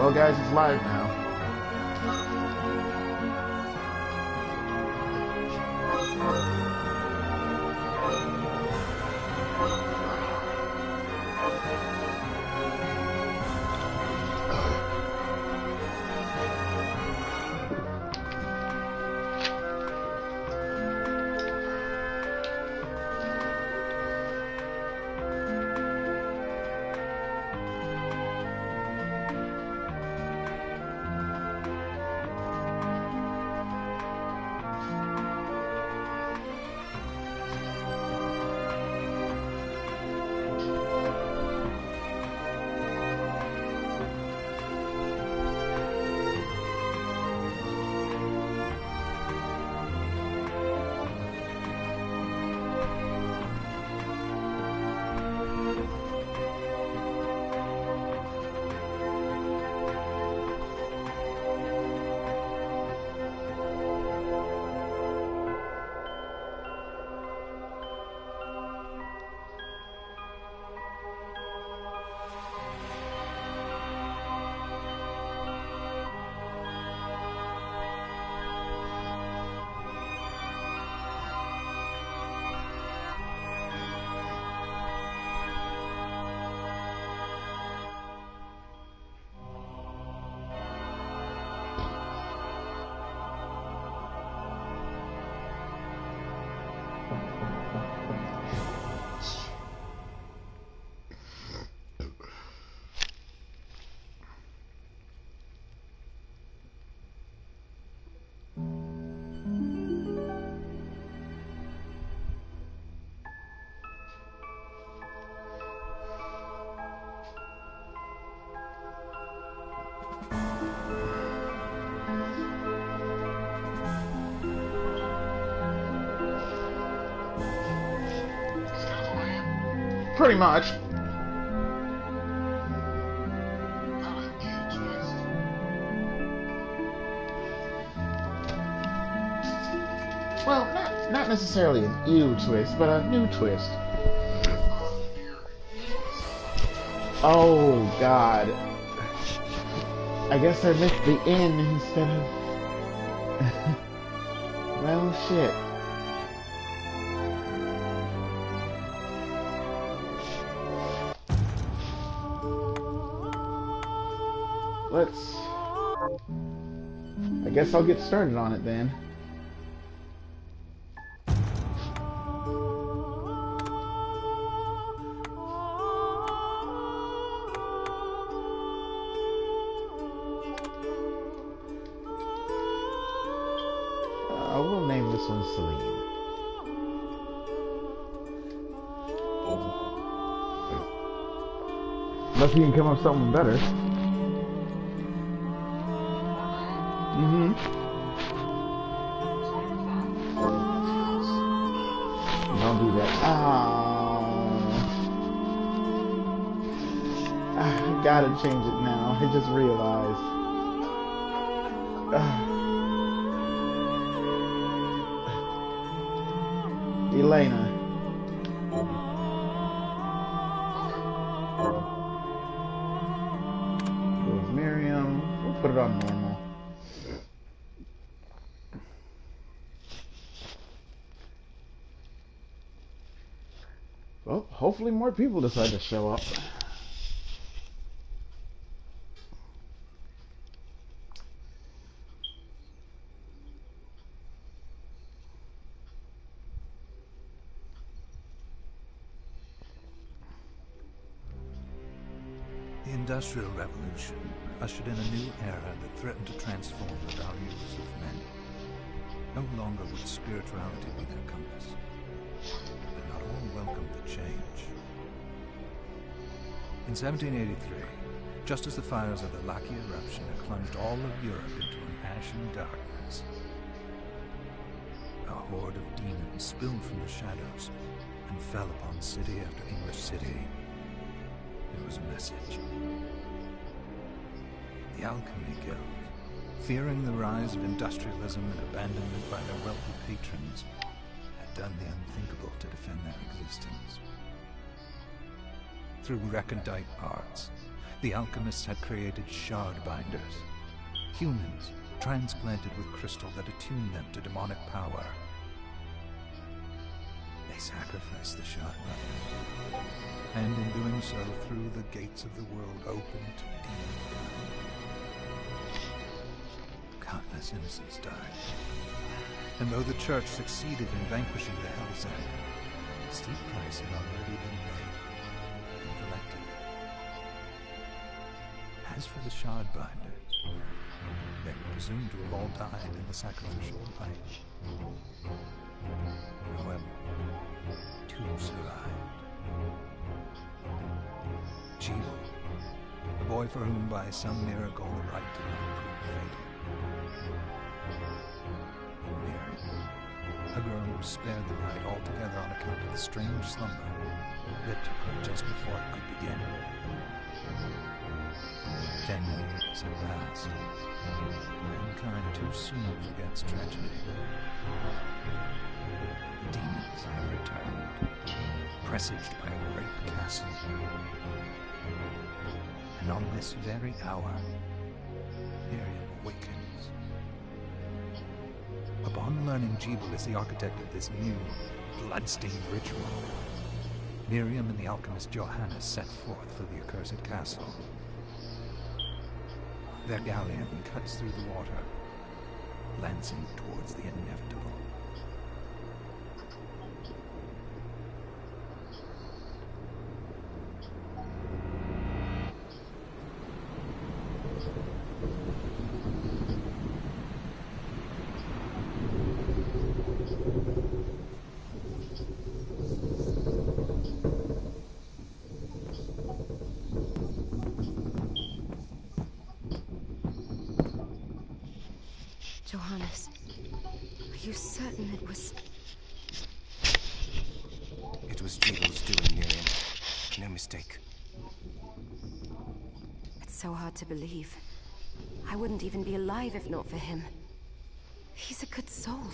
Well, guys, it's live now. Pretty much. Well, not necessarily an ew twist, but a new twist. Oh, God. I guess I missed the N instead of... well, shit. I guess I'll get started on it then. We'll name this one Celine. Unless you can come up with something better. Don't do that. Oh. I gotta change it now. I just realized. Elena. With Miriam. We'll put it on normal. Well, hopefully more people decide to show up. The Industrial Revolution ushered in a new era that threatened to transform the values of men. No longer would spirituality be their compass. But not all welcomed the change. In 1783, just as the fires of the Laki eruption had plunged all of Europe into an ashen darkness, a horde of demons spilled from the shadows and fell upon city after English city. It was a message. The Alchemy Guild, fearing the rise of industrialism and abandonment by their wealthy patrons, had done the unthinkable to defend their existence. Through recondite arts, the alchemists had created shard binders, humans transplanted with crystal that attuned them to demonic power. They sacrificed the shard binder, and in doing so threw the gates of the world open to demon. Countless innocents died. And though the church succeeded in vanquishing the Hell's End, a steep price had already been paid and collected. As for the shard binders, they were presumed to have all died in the sacrificial rite. However, two survived. Jeeble, the boy for whom by some miracle the rite did not prove fatal. And Miriam, a girl who was spared the rite altogether on account of the strange slumber that took her just before it could begin. 10 years have passed. Mankind too soon forgets tragedy. The demons have returned, presaged by a great castle. And on this very hour, Miriam awakens. Upon learning Jeeble is the architect of this new, blood-stained ritual, Miriam and the alchemist Johannes set forth for the accursed castle. Their galleon cuts through the water, lancing towards the inevitable. Johannes, are you certain it was... It was Jeeble's doing, Miriam. No mistake. It's so hard to believe. I wouldn't even be alive if not for him. He's a good soul.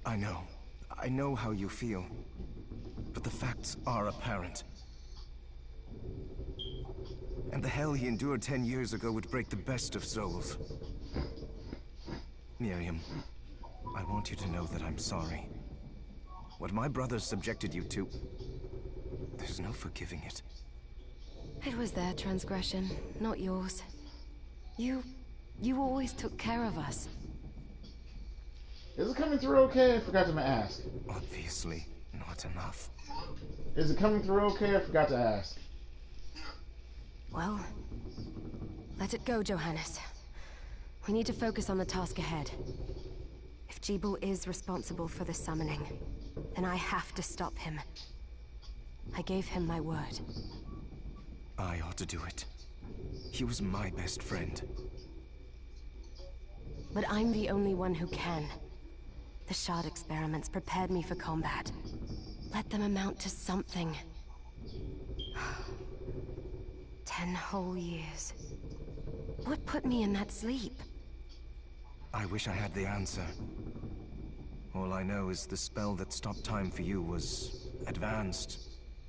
I know. I know how you feel. But the facts are apparent. And the hell he endured 10 years ago would break the best of souls. Miriam, I want you to know that I'm sorry. What my brothers subjected you to, there's no forgiving it. It was their transgression, not yours. You always took care of us. Is it coming through okay? I forgot to ask. Obviously, not enough. Is it coming through okay? I forgot to ask. Well, let it go, Johannes. We need to focus on the task ahead. If Jeeble is responsible for the summoning, then I have to stop him. I gave him my word. I ought to do it. He was my best friend. But I'm the only one who can. The shard experiments prepared me for combat. Let them amount to something. 10 whole years. What put me in that sleep? I wish I had the answer. All I know is the spell that stopped time for you was advanced,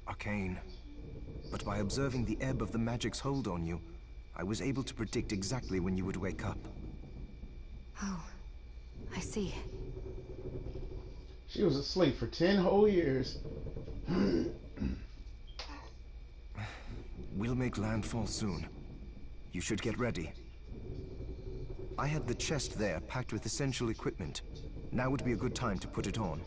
arcane. But by observing the ebb of the magic's hold on you, I was able to predict exactly when you would wake up. Oh, I see. She was asleep for 10 whole years. We'll make landfall soon. You should get ready. I had the chest there packed with essential equipment. Now would be a good time to put it on.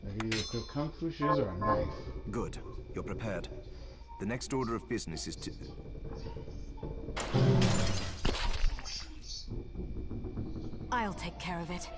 Maybe you equip kung fu shoes or a knife. Good. You're prepared. The next order of business is to... I'll take care of it.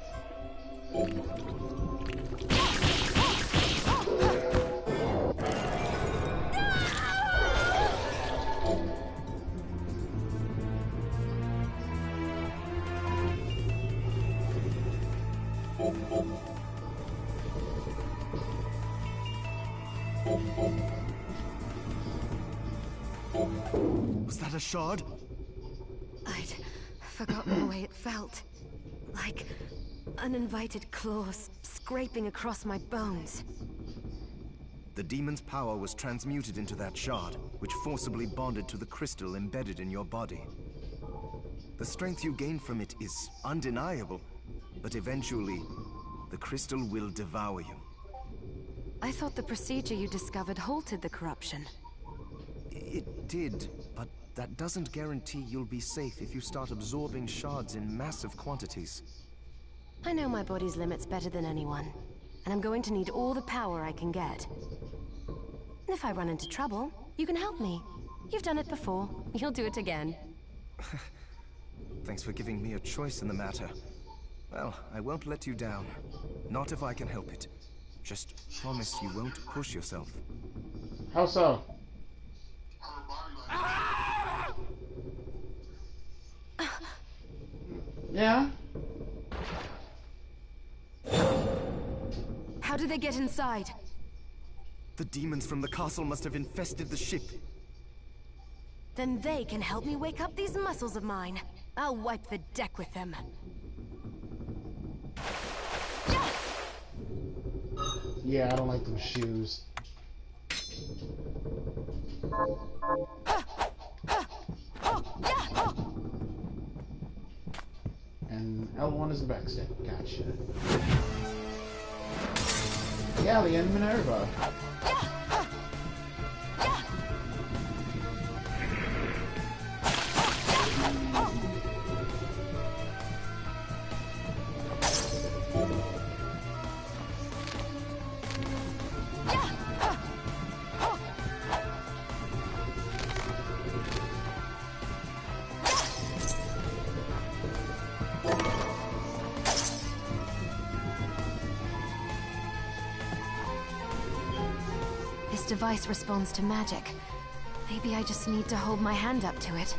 Was that a shard? I'd forgotten the way it felt. Like uninvited claws scraping across my bones. The demon's power was transmuted into that shard, which forcibly bonded to the crystal embedded in your body. The strength you gain from it is undeniable, but eventually, the crystal will devour you. I thought the procedure you discovered halted the corruption. It did, but that doesn't guarantee you'll be safe if you start absorbing shards in massive quantities. I know my body's limits better than anyone, and I'm going to need all the power I can get. If I run into trouble, you can help me. You've done it before. You'll do it again. Thanks for giving me a choice in the matter. Well, I won't let you down. Not if I can help it. Just promise you won't push yourself. How so? Yeah? How did they get inside? The demons from the castle must have infested the ship. Then they can help me wake up these muscles of mine. I'll wipe the deck with them. Yeah, I don't like those shoes. And L1 is the backstep. Gotcha. Galleon Minerva. This device responds to magic. Maybe I just need to hold my hand up to it.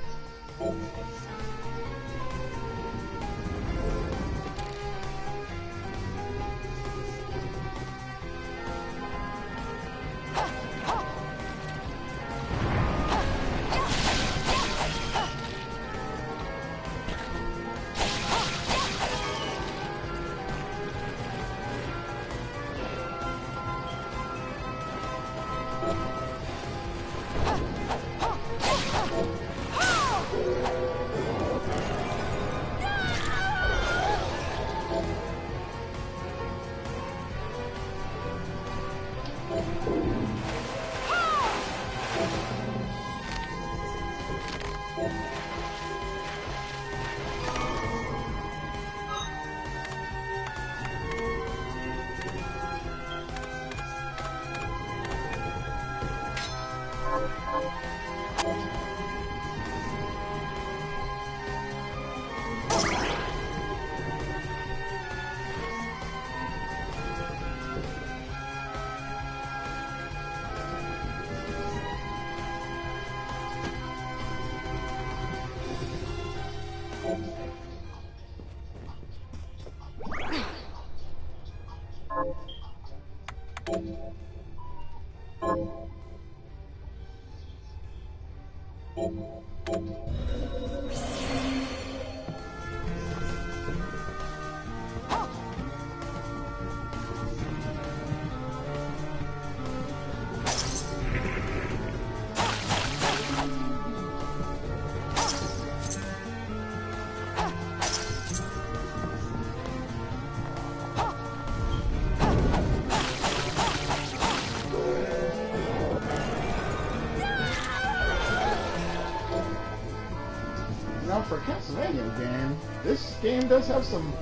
Now for a Castlevania game, this game does have some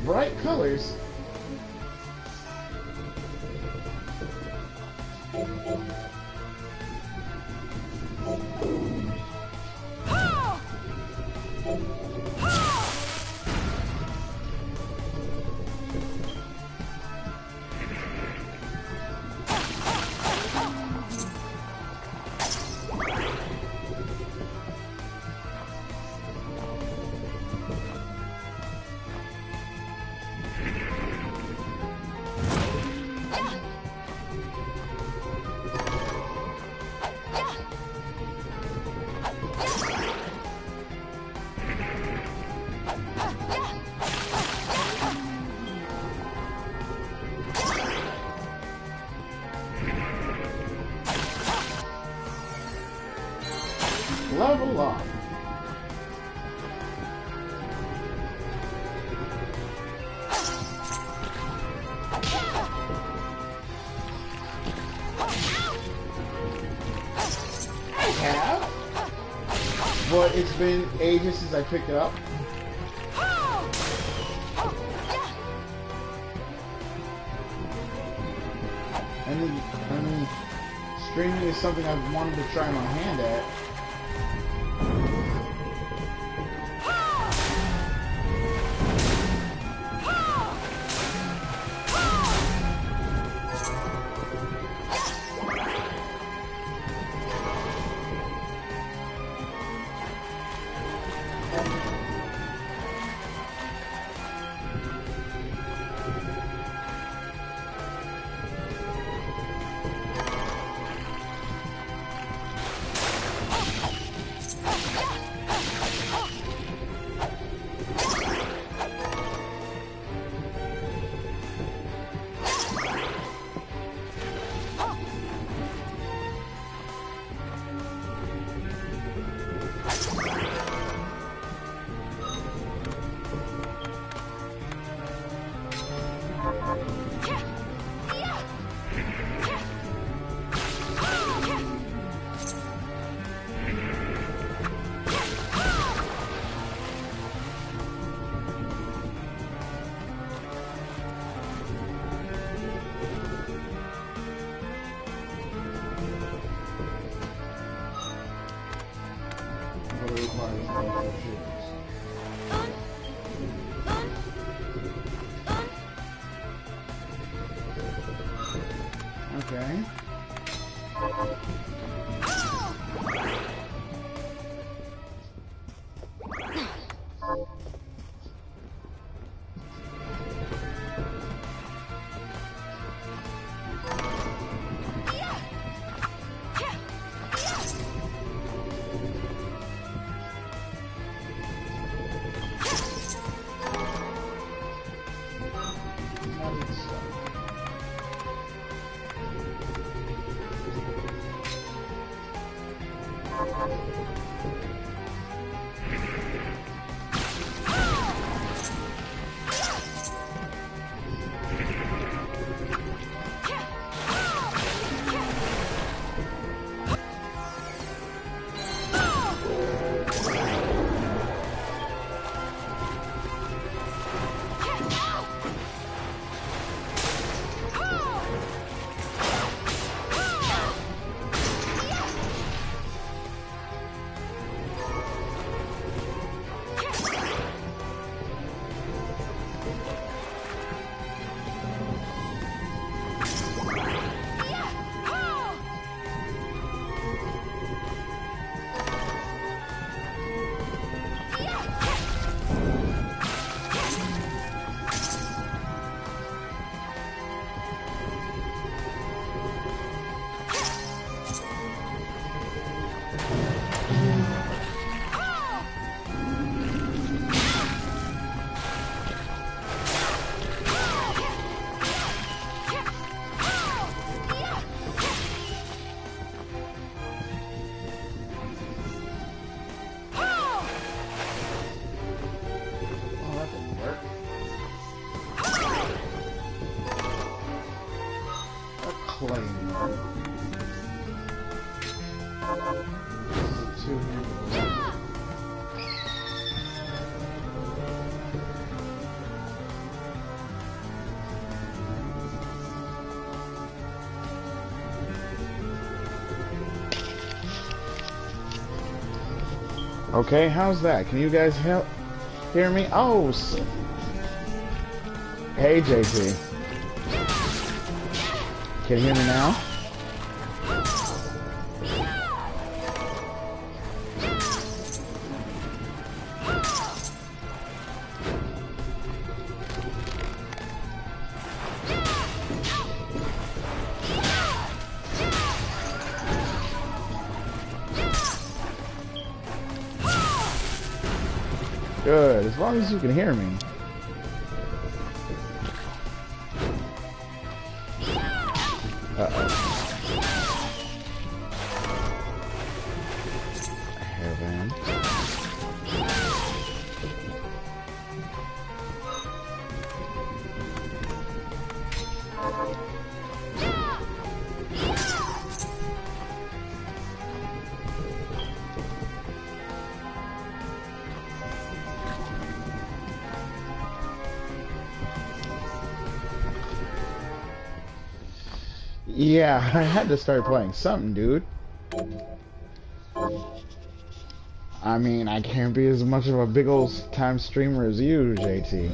bright colors. Level up. I have, but it's been ages since I picked it up. And streaming is something I've wanted to try my hand at. Okay. Okay, how's that? Can you guys hear me? Oh, hey JT. Can you hear me now? Good, as long as you can hear me. Uh-oh. Hairband. Yeah, I had to start playing something, dude. I mean, I can't be as much of a big old time streamer as you, JT.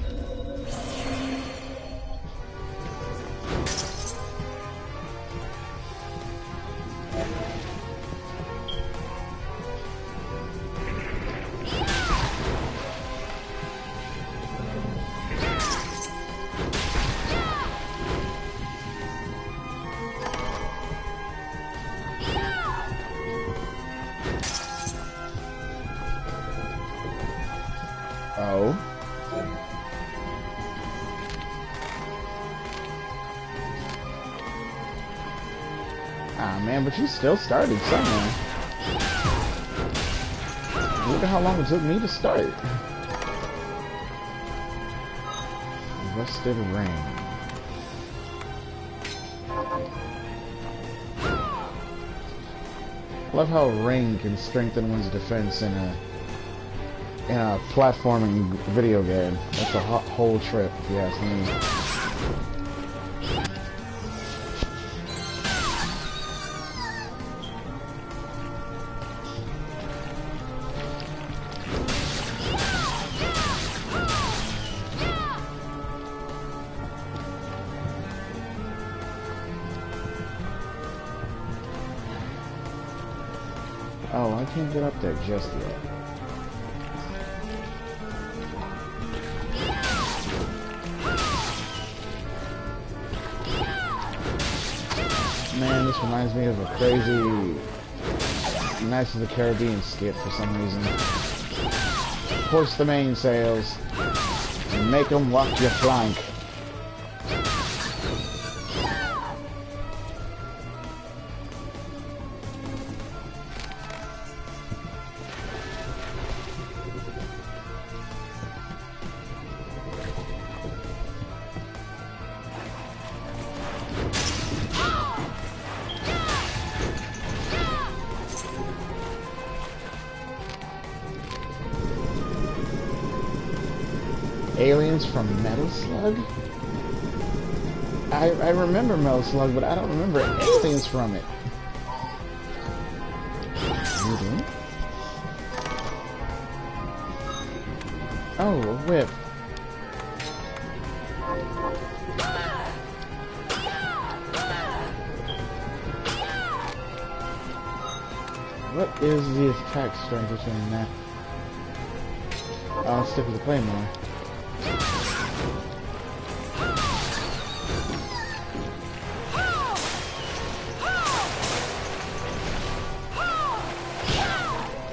Oh. Ah, man, but you still started somewhere. Look at how long it took me to start. Rusted Ring. I love how Ring can strengthen one's defense in a platforming video game. That's a whole trip, if you ask me. Oh, I can't get up there just yet. Man, this reminds me of a crazy Knights of the Caribbean skit for some reason. Hoist the mainsails and make them walk your flank. Aliens from Metal Slug? I remember Metal Slug, but I don't remember aliens from it. You do? Oh, a whip. What is the attack strength between that? I'll stick with the claymore.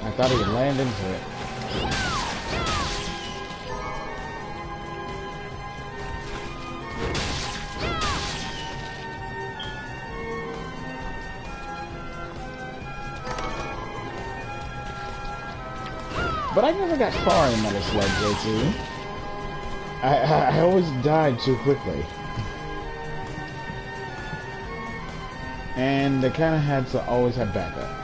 I thought he would land into it. But I never got far in Metal Slug, JT. I always died too quickly. And they kind of had to always have backup.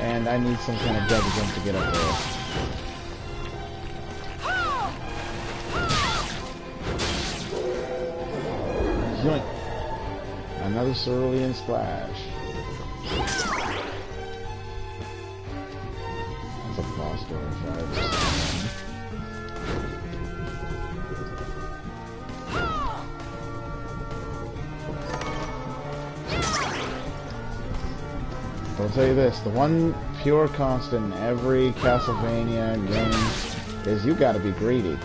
And I need some kind of double jump to get up there. Yoink! Another cerulean splash. That's a boss door if I ever seen one. I'll tell you this, the one pure constant in every Castlevania game is you gotta be greedy.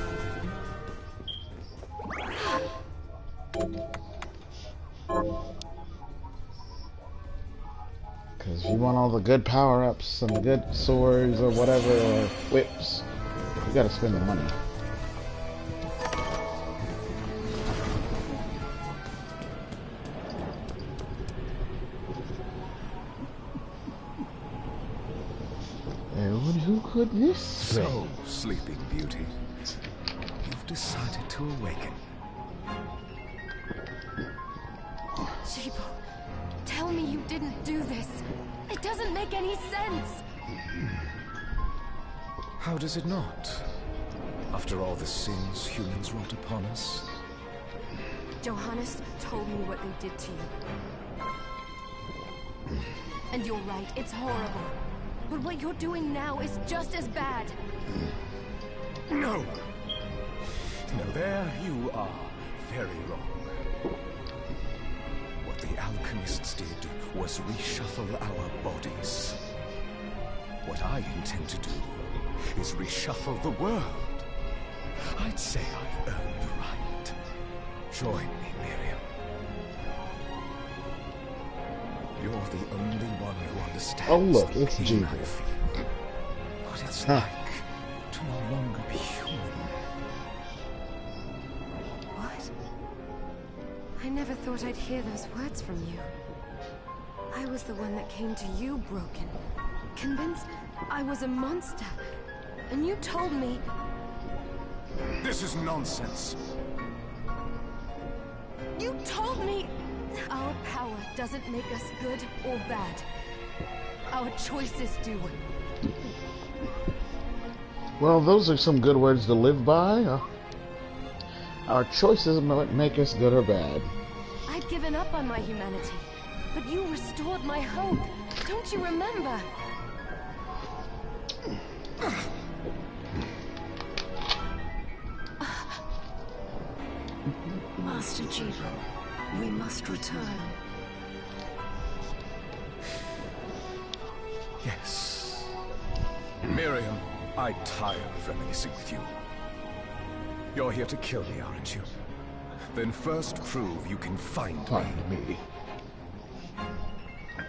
Because if you want all the good power-ups and the good swords or whatever, or whips, you gotta spend the money. And who could this be? So, Sleeping Beauty, you've decided to awaken. Jibo, tell me you didn't do this. It doesn't make any sense. How does it not? After all the sins humans wrought upon us? Johannes told me what they did to you. And you're right, it's horrible. But what you're doing now is just as bad. No! No, there you are. Very wrong. What the alchemists did was reshuffle our bodies. What I intend to do is reshuffle the world. I'd say I've earned the right. Join me, Miriam. You're the only one who understands. Oh look, the it's pain Jibo. I feel. What it's like to no longer be human. What? I never thought I'd hear those words from you. I was the one that came to you broken, convinced I was a monster. And you told me... This is nonsense. You told me our power doesn't make us good or bad. Our choices do. Well, those are some good words to live by. Our choices might make us good or bad. I'd given up on my humanity, but you restored my hope. Don't you remember? Master Jibo, we must return. Yes. Miriam, I tire of reminiscing with you. You're here to kill me, aren't you? Then first prove you can find me.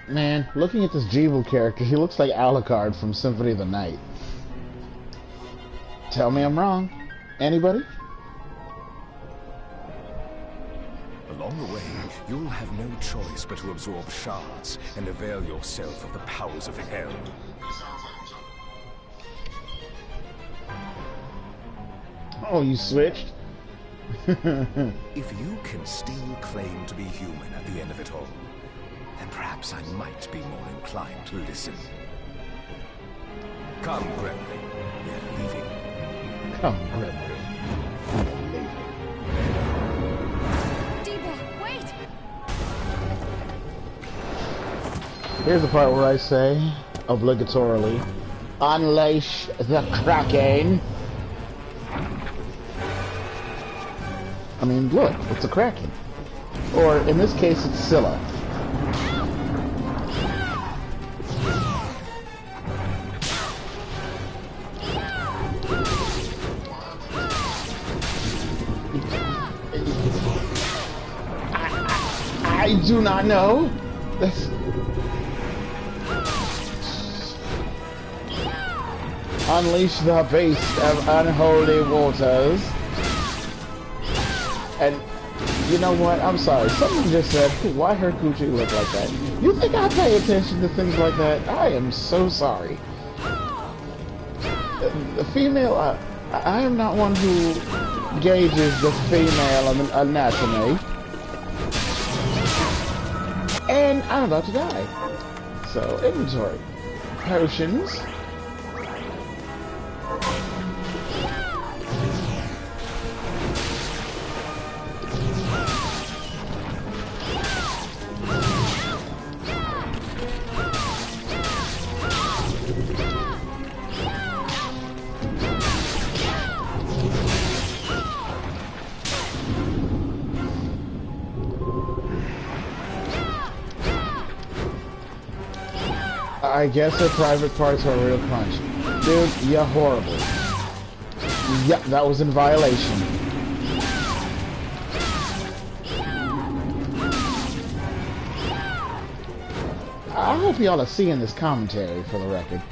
Man, looking at this Jibo character, he looks like Alucard from Symphony of the Night. Tell me I'm wrong. Anybody? Along the way, you'll have no choice but to absorb shards and avail yourself of the powers of hell. Oh, you switched? If you can still claim to be human at the end of it all, then perhaps I might be more inclined to listen. Come, Gremlin. We're leaving. Come, Gremlin. Jibo, wait! Here's the part where I say, obligatorily, unleash the Kraken. I mean, look, it's a Kraken. Or, in this case, it's Scylla. I do not know. That's... Unleash the beast of unholy waters. And you know what? I'm sorry. Someone just said, why her coochie look like that? You think I pay attention to things like that? I am so sorry. The female, I am not one who gauges the female anatomy. And I'm about to die. So, inventory. Potions. I guess her private parts are a real crunch. Dude, you're horrible. Yep, that was in violation. I'll for y'all to see in this commentary, for the record.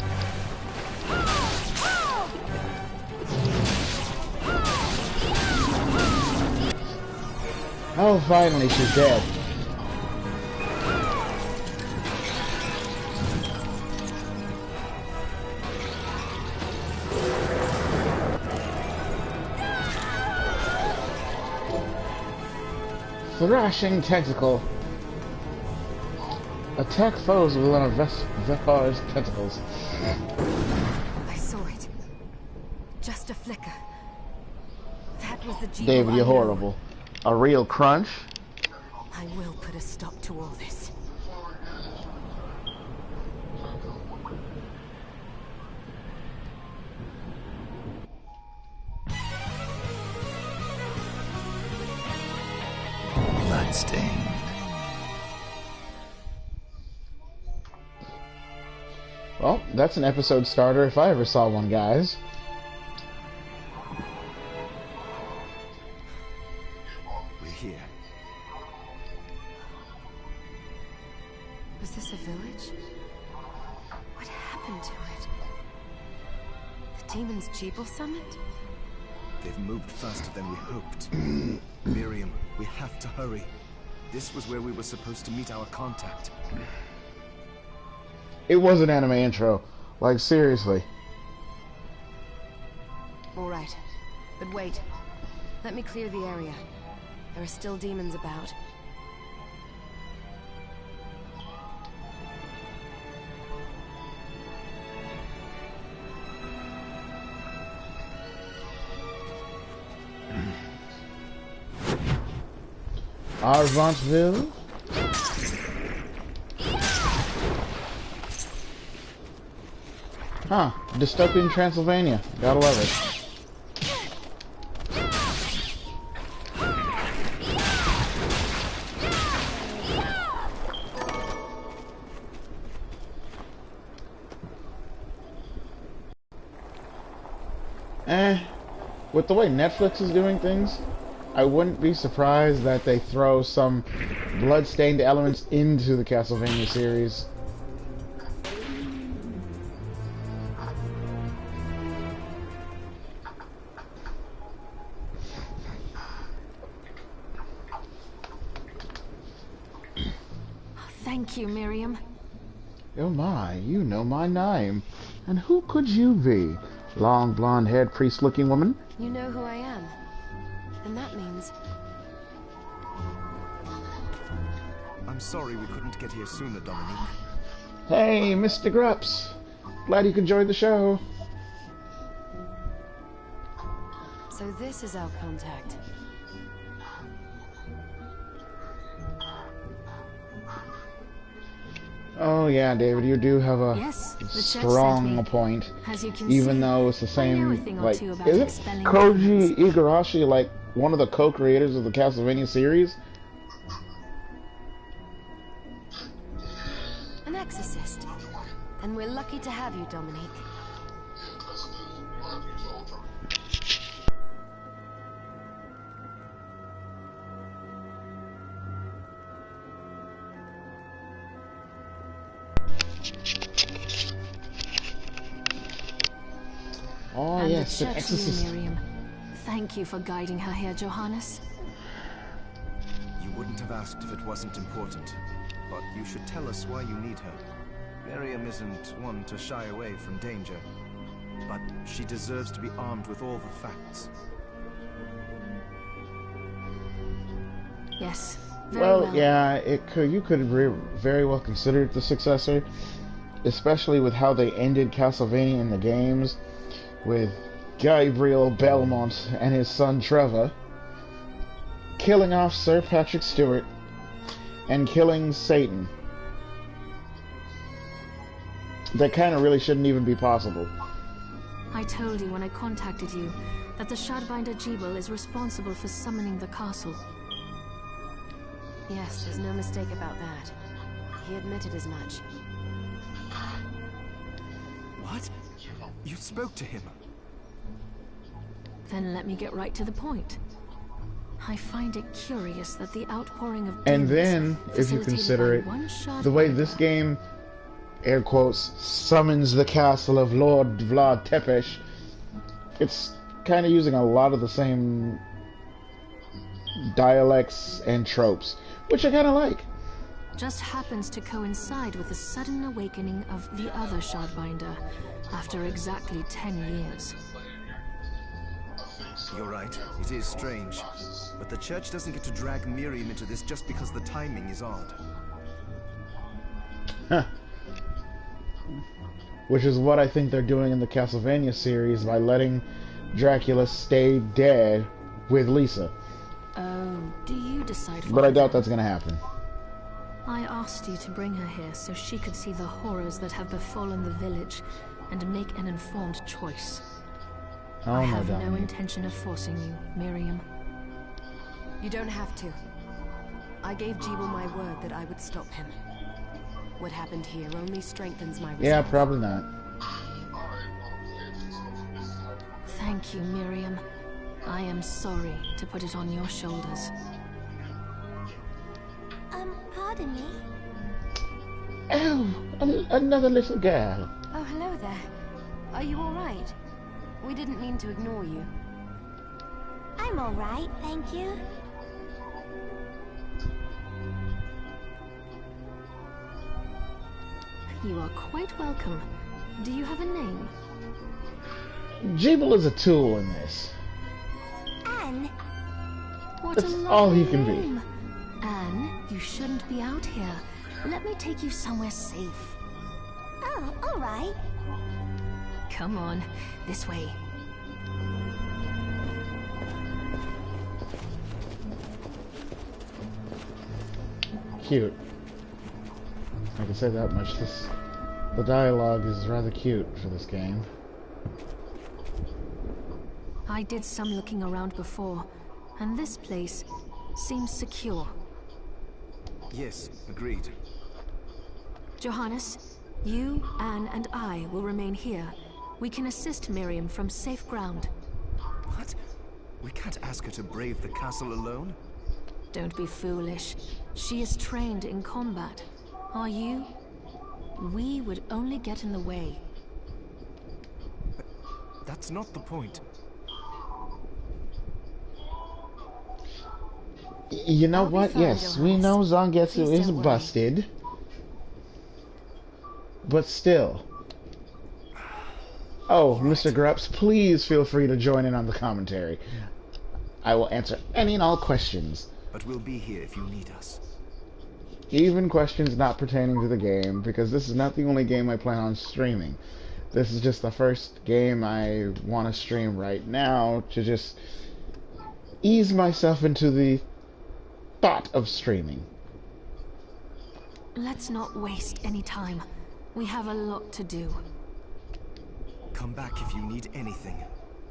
Oh, finally, she's dead. Thrashing tentacle. Attack foes with one of Vepar's tentacles. I saw it. Just a flicker. That was the Jeeble. David, you're horrible. A real crunch? I will put a stop to all this. Bloodstained. Well, that's an episode starter if I ever saw one, guys. We're here. Was this a village? What happened to it? The demons Jeeble summoned? They've moved faster than we hoped. Miriam, we have to hurry. This was where we were supposed to meet our contact. It was an anime intro. Like, seriously. Alright. But wait. Let me clear the area. There are still demons about. Arvantville? Huh. Dystopian Transylvania. Gotta love it. With the way Netflix is doing things, I wouldn't be surprised that they throw some blood-stained elements into the Castlevania series. Thank you, Miriam. Oh my, you know my name. And who could you be? Long, blonde-haired, priest-looking woman? You know who I am. And that means... I'm sorry we couldn't get here sooner, Dominique. Hey, Mr. Grups. Glad you could join the show. So this is our contact. Oh yeah, David, you do have a Yes, the church sent strong me. point. As you can Even see, though it's the I know a same, thing or like, two about is it expelling Koji demons. Igarashi, like, one of the co-creators of the Castlevania series? An exorcist. And we're lucky to have you, Dominique. Oh And yes, the an church exorcist. knew Miriam. Thank you for guiding her here, Johannes. You wouldn't have asked if it wasn't important. But you should tell us why you need her. Miriam isn't one to shy away from danger. But she deserves to be armed with all the facts. Yes, very Well, yeah, you could very well consider it the successor, especially with how they ended Castlevania in the games, with Gabriel Belmont and his son Trevor killing off Sir Patrick Stewart and killing Satan. That kind of really shouldn't even be possible. I told you when I contacted you that the Shardbinder Jeeble is responsible for summoning the castle. Yes, there's no mistake about that. He admitted as much. What? You spoke to him? Then let me get right to the point. I find it curious that the outpouring of And demons then, if you facilitated consider by it, one the way Shardbinder this game air quotes, summons the castle of Lord Vlad Tepes, it's kind of using a lot of the same dialects and tropes, which I kind of like. Just happens to coincide with the sudden awakening of the other Shardbinder after exactly 10 years. You're right, it is strange. But the church doesn't get to drag Miriam into this just because the timing is odd. Huh. Which is what I think they're doing in the Castlevania series by letting Dracula stay dead with Lisa. Oh, do you decide for But I her doubt then? that's gonna happen. I asked you to bring her here so she could see the horrors that have befallen the village and make an informed choice. Oh, I no, have no Dominic. intention of forcing you, Miriam. You don't have to. I gave Jeeble my word that I would stop him. What happened here only strengthens my resolve. Yeah, probably not. Thank you, Miriam. I am sorry to put it on your shoulders. Pardon me? Oh, another little girl. Oh, hello there. Are you all right? We didn't mean to ignore you. I'm all right, thank you. You are quite welcome. Do you have a name? Jeeble is a tool in this. Anne, What That's a lovely all he can be. name. Anne, you shouldn't be out here. Let me take you somewhere safe. oh, all right. Come on, this way. Cute. I can say that much. The dialogue is rather cute for this game. I did some looking around before, and this place seems secure. Yes, agreed. Johannes, you, Anne, and I will remain here. We can assist Miriam from safe ground. What? We can't ask her to brave the castle alone? Don't be foolish. She is trained in combat. Are you? We would only get in the way. That's not the point. You know I'll be what? fine, Yes, we Johannes. know Zangetsu Please is don't worry. busted. But still. Oh, Mr. Grups, please feel free to join in on the commentary. I will answer any and all questions. But we'll be here if you need us. Even questions not pertaining to the game, because this is not the only game I plan on streaming. This is just the first game I want to stream right now to just ease myself into the thought of streaming. Let's not waste any time. We have a lot to do. Come back if you need anything.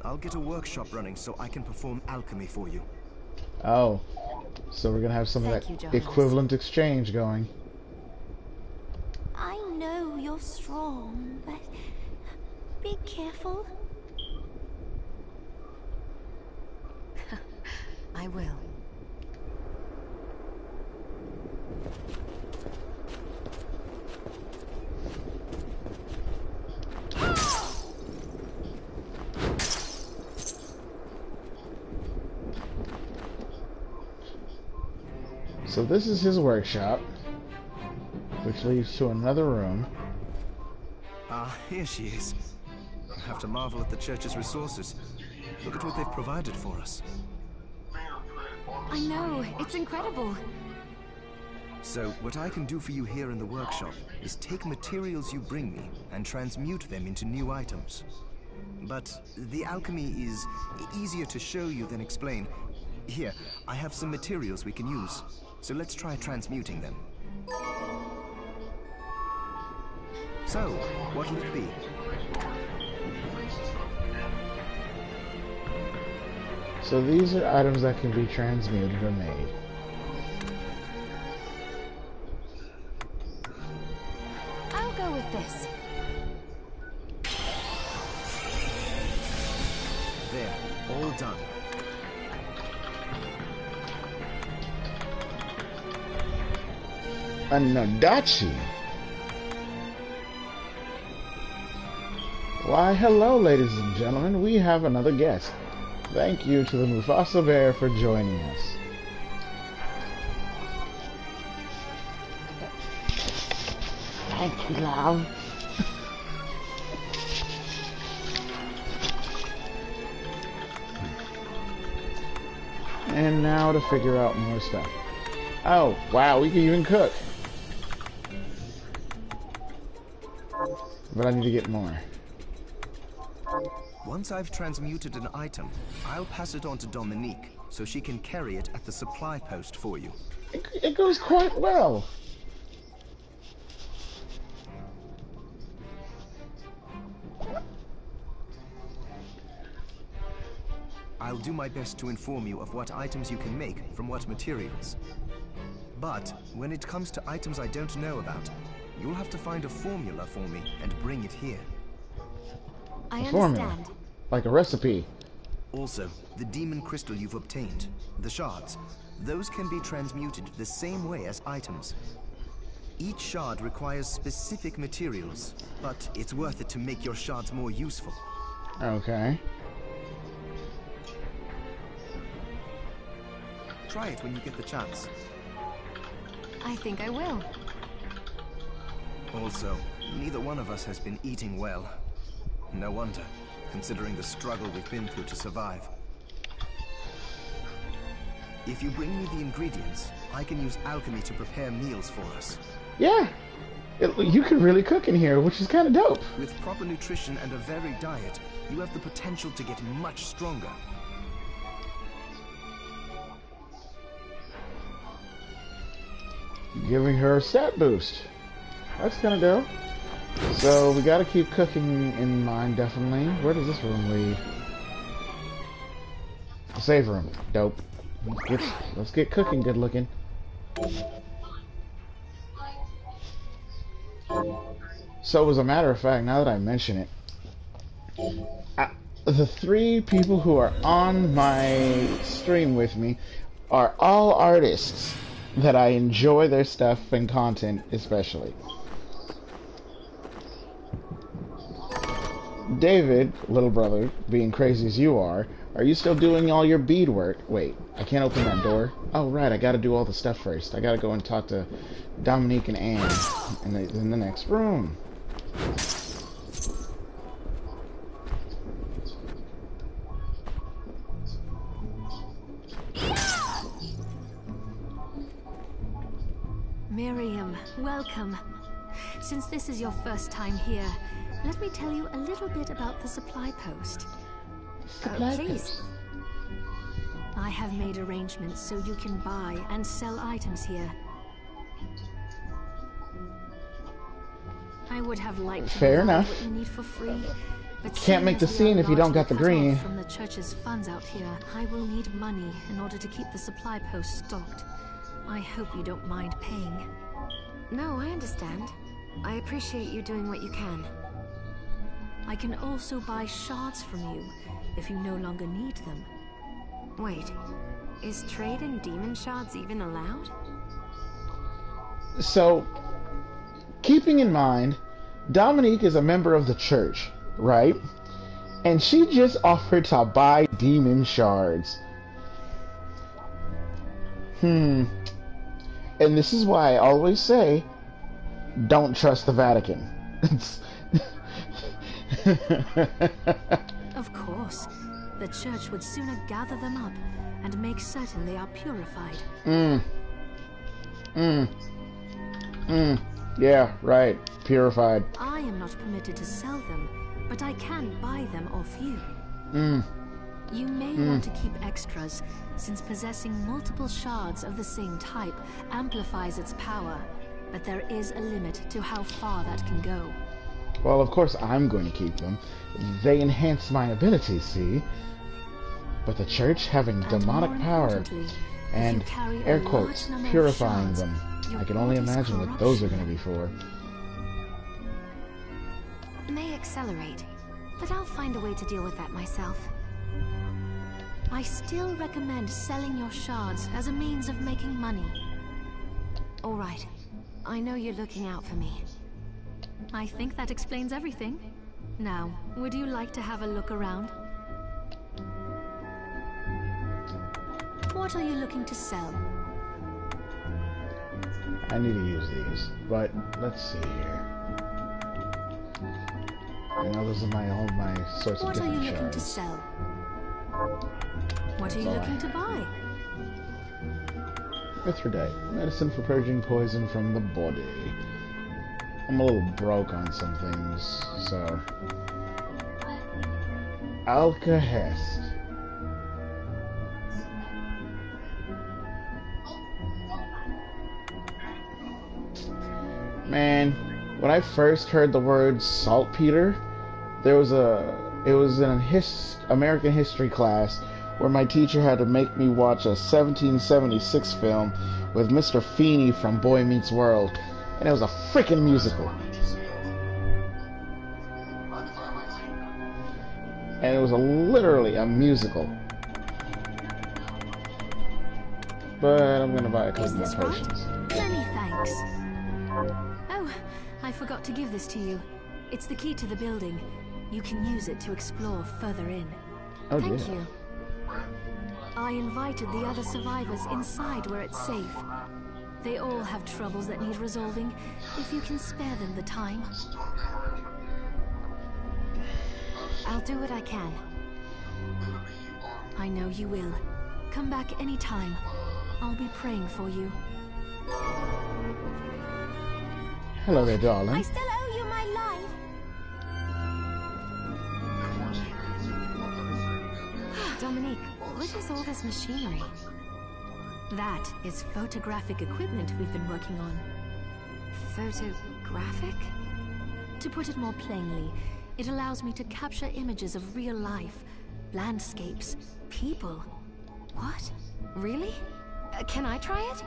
I'll get a workshop running so I can perform alchemy for you. Oh, so we're gonna have some Thank of you, that Johannes. equivalent exchange going. I know you're strong, but be careful. I will. So this is his workshop, which leads to another room. Ah, here she is. I have to marvel at the church's resources. Look at what they've provided for us. I know, it's incredible. So, what I can do for you here in the workshop is take materials you bring me and transmute them into new items. But the alchemy is easier to show you than explain. Here, I have some materials we can use. So let's try transmuting them. So, what'll it be? So these are items that can be transmuted or made. I'll go with this. There, all done. A Nadachi. Why, hello, ladies and gentlemen. We have another guest. Thank you to the Mufasa Bear for joining us. Thank you, love. And now to figure out more stuff. Oh, wow, we can even cook. But I need to get more. Once I've transmuted an item, I'll pass it on to Dominique, so she can carry it at the supply post for you. It goes quite well. I'll do my best to inform you of what items you can make from what materials. But when it comes to items I don't know about, you'll have to find a formula for me and bring it here. I Formula. understand. Like a recipe. Also, the demon crystal you've obtained, the shards, those can be transmuted the same way as items. Each shard requires specific materials, but it's worth it to make your shards more useful. Okay. Try it when you get the chance. I think I will. Also, neither one of us has been eating well. No wonder, considering the struggle we've been through to survive. If you bring me the ingredients, I can use alchemy to prepare meals for us. Yeah. You can really cook in here, which is kind of dope. With proper nutrition and a varied diet, you have the potential to get much stronger. Giving her a stat boost. That's kind of dope. So we got to keep cooking in mind, definitely. Where does this room lead? The save room. Dope. Let's get cooking good looking. So as a matter of fact, now that I mention it, the 3 people who are on my stream with me are all artists that I enjoy their stuff and content especially. David, little brother, being crazy as you are you still doing all your beadwork? Wait, I can't open that door. Oh, right, I gotta do all the stuff first. I gotta go and talk to Dominique and Anne in the next room. Miriam, welcome. Since this is your first time here, let me tell you a little bit about the supply post. Please. I have made arrangements so you can buy and sell items here. I would have liked to Fair provide enough. what you need for free, but Can't make the seeing scene as if you we are don't got the largely cut green. off from the church's funds out here, I will need money in order to keep the supply post stocked. I hope you don't mind paying. No, I understand. I appreciate you doing what you can. I can also buy shards from you if you no longer need them. Wait, is trade in demon shards even allowed? So, keeping in mind, Dominique is a member of the church, right? And she just offered to buy demon shards. And this is why I always say, don't trust the Vatican. Of course. The church would sooner gather them up and make certain they are purified. Yeah, right. Purified. I am not permitted to sell them, but I can buy them off you. You may want to keep extras, since possessing multiple shards of the same type amplifies its power, but there is a limit to how far that can go. Well, of course I'm going to keep them. They enhance my abilities, see? But the church having demonic power and, air quotes, purifying them. I can only imagine what those are going to be for. May accelerate, but I'll find a way to deal with that myself. I still recommend selling your shards as a means of making money. All right. I know you're looking out for me. I think that explains everything. Now, would you like to have a look around? What are you looking to sell? I need to use these, but let's see here. I know those are all my sorts of What are you different looking to shards. sell? What are you looking to buy? Mithridate, medicine for purging poison from the body. I'm a little broke on some things, so... Alkahest. Man, when I first heard the word saltpeter, it was in a American history class where my teacher had to make me watch a 1776 film with Mr. Feeney from Boy Meets World, and it was a freaking musical. And it was literally a musical. But I'm gonna buy a couple more potions. Many thanks. Oh, I forgot to give this to you. It's the key to the building. You can use it to explore further in. Oh, Thank dear. you. I invited the other survivors inside where it's safe. They all have troubles that need resolving, if you can spare them the time. I'll do what I can. I know you will. Come back anytime. I'll be praying for you. Hello there, I darling. still owe you my life. Dominique, what is all this machinery? That is photographic equipment we've been working on. Photographic? To put it more plainly, it allows me to capture images of real life, landscapes, people. What? Really? Can I try it?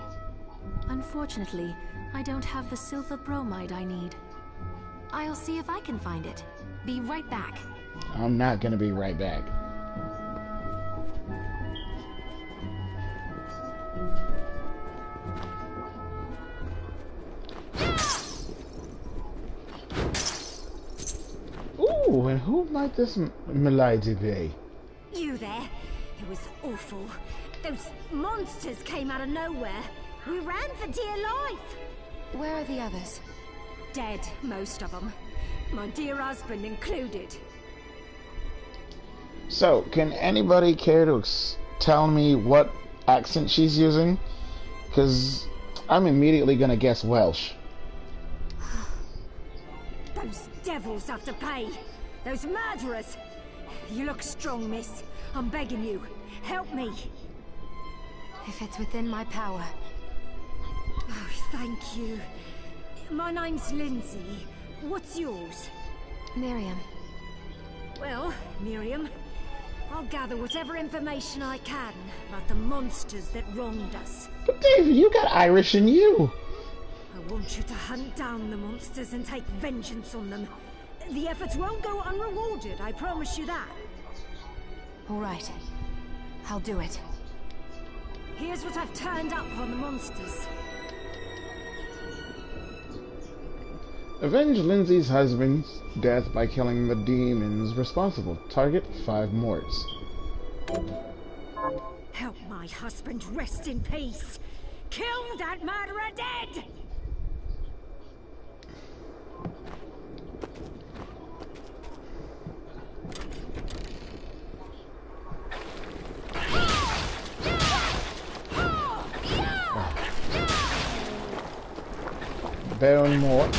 Unfortunately, I don't have the silver bromide I need. I'll see if I can find it. Be right back. I'm not gonna be right back. Ooh, and who might this milady be? You there? It was awful. Those monsters came out of nowhere. We ran for dear life. Where are the others? Dead, most of them. My dear husband included. So, can anybody care to tell me what accent she's using? Because I'm immediately gonna guess Welsh. Those devils have to pay. Those murderers. You look strong, miss. I'm begging you. Help me. If it's within my power. Oh, thank you. My name's Lindsay. What's yours? Miriam. Well, Miriam, I'll gather whatever information I can about the monsters that wronged us. But David, you got Irish in you. I want you to hunt down the monsters and take vengeance on them. The efforts won't go unrewarded, I promise you that. All right. I'll do it. Here's what I've turned up on the monsters. Avenge Lindsay's husband's death by killing the demons responsible. Target 5 morts. Help my husband rest in peace. Kill that murderer dead! Baron Mort.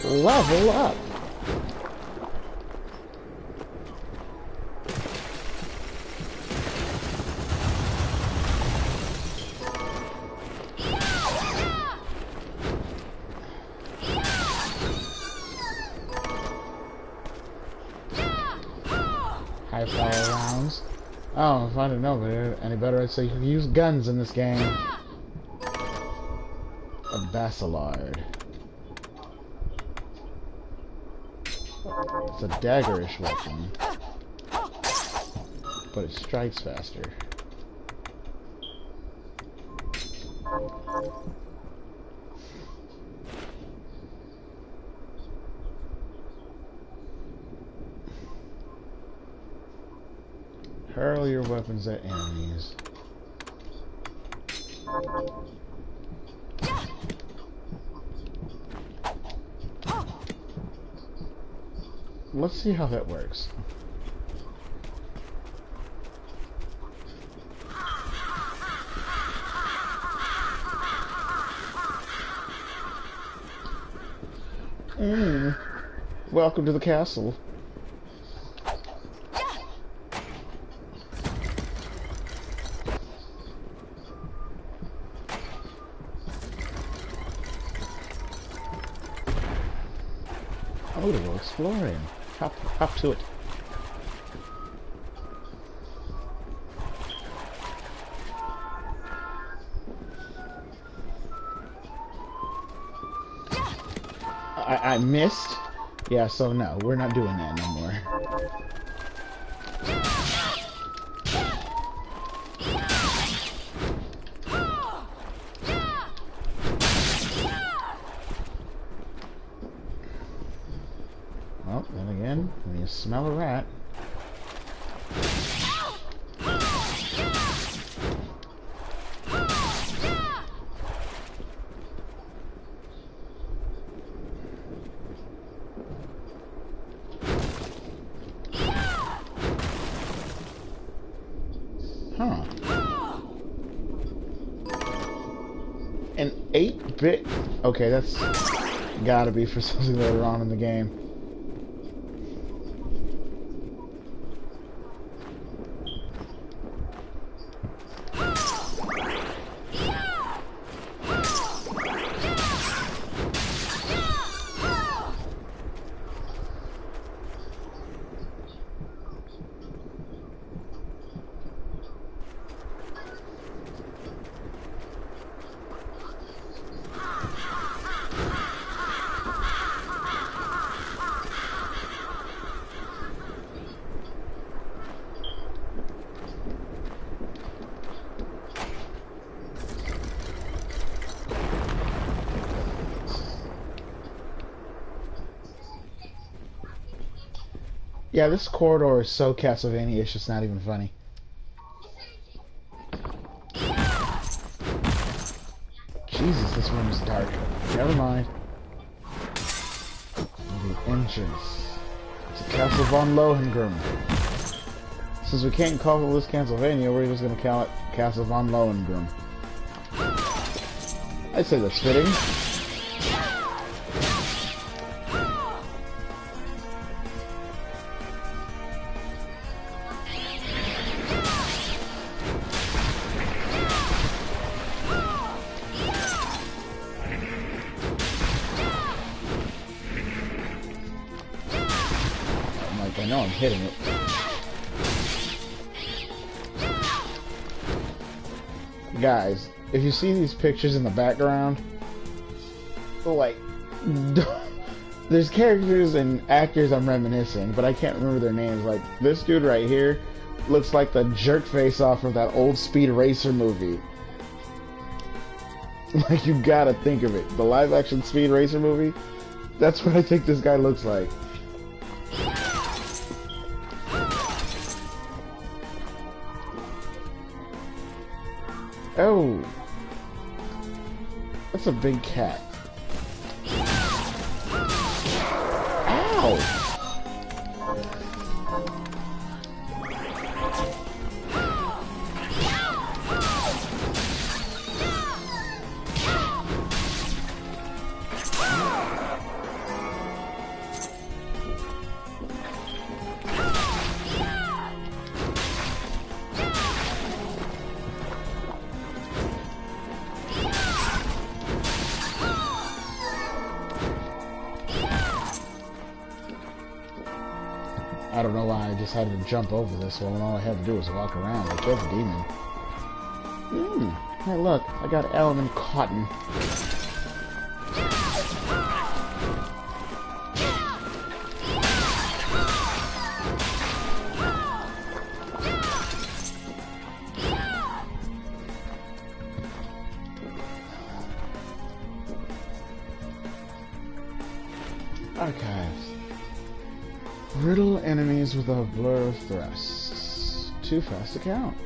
Level up. High fire rounds. Oh, if I didn't know any better, I'd say you can use guns in this game. A Basilard. It's a daggerish weapon, but it strikes faster. Hurl your weapons at enemies. Let's see how that works. Welcome to the castle. Oh, to go exploring. Hop to it. I missed? Yeah, so no, we're not doing that no more. Well, then again, when you smell a rat... Huh. An 8-bit... Okay, that's gotta be for something later on in the game. Yeah, this corridor is so Castlevania, it's just not even funny. Jesus, this room is dark. Never mind. The entrance. It's a Castle von Lohengrin. Since we can't call this Castlevania, we're just gonna call it Castle von Lohengrin. I'd say that's fitting. I know I'm hitting it. Guys, if you see these pictures in the background, like, there's characters and actors I'm reminiscing, but I can't remember their names. Like, this dude right here looks like the jerk face off of that old Speed Racer movie. Like, you gotta think of it. The live-action Speed Racer movie? That's what I think this guy looks like. Oh, that's a big cat. Ow! I don't know why I decided to jump over this one when all I had to do was walk around. I killed the demon. Hey look, I got element cotton. Archives. Riddle enemies with a blur of thrusts. Too fast to count.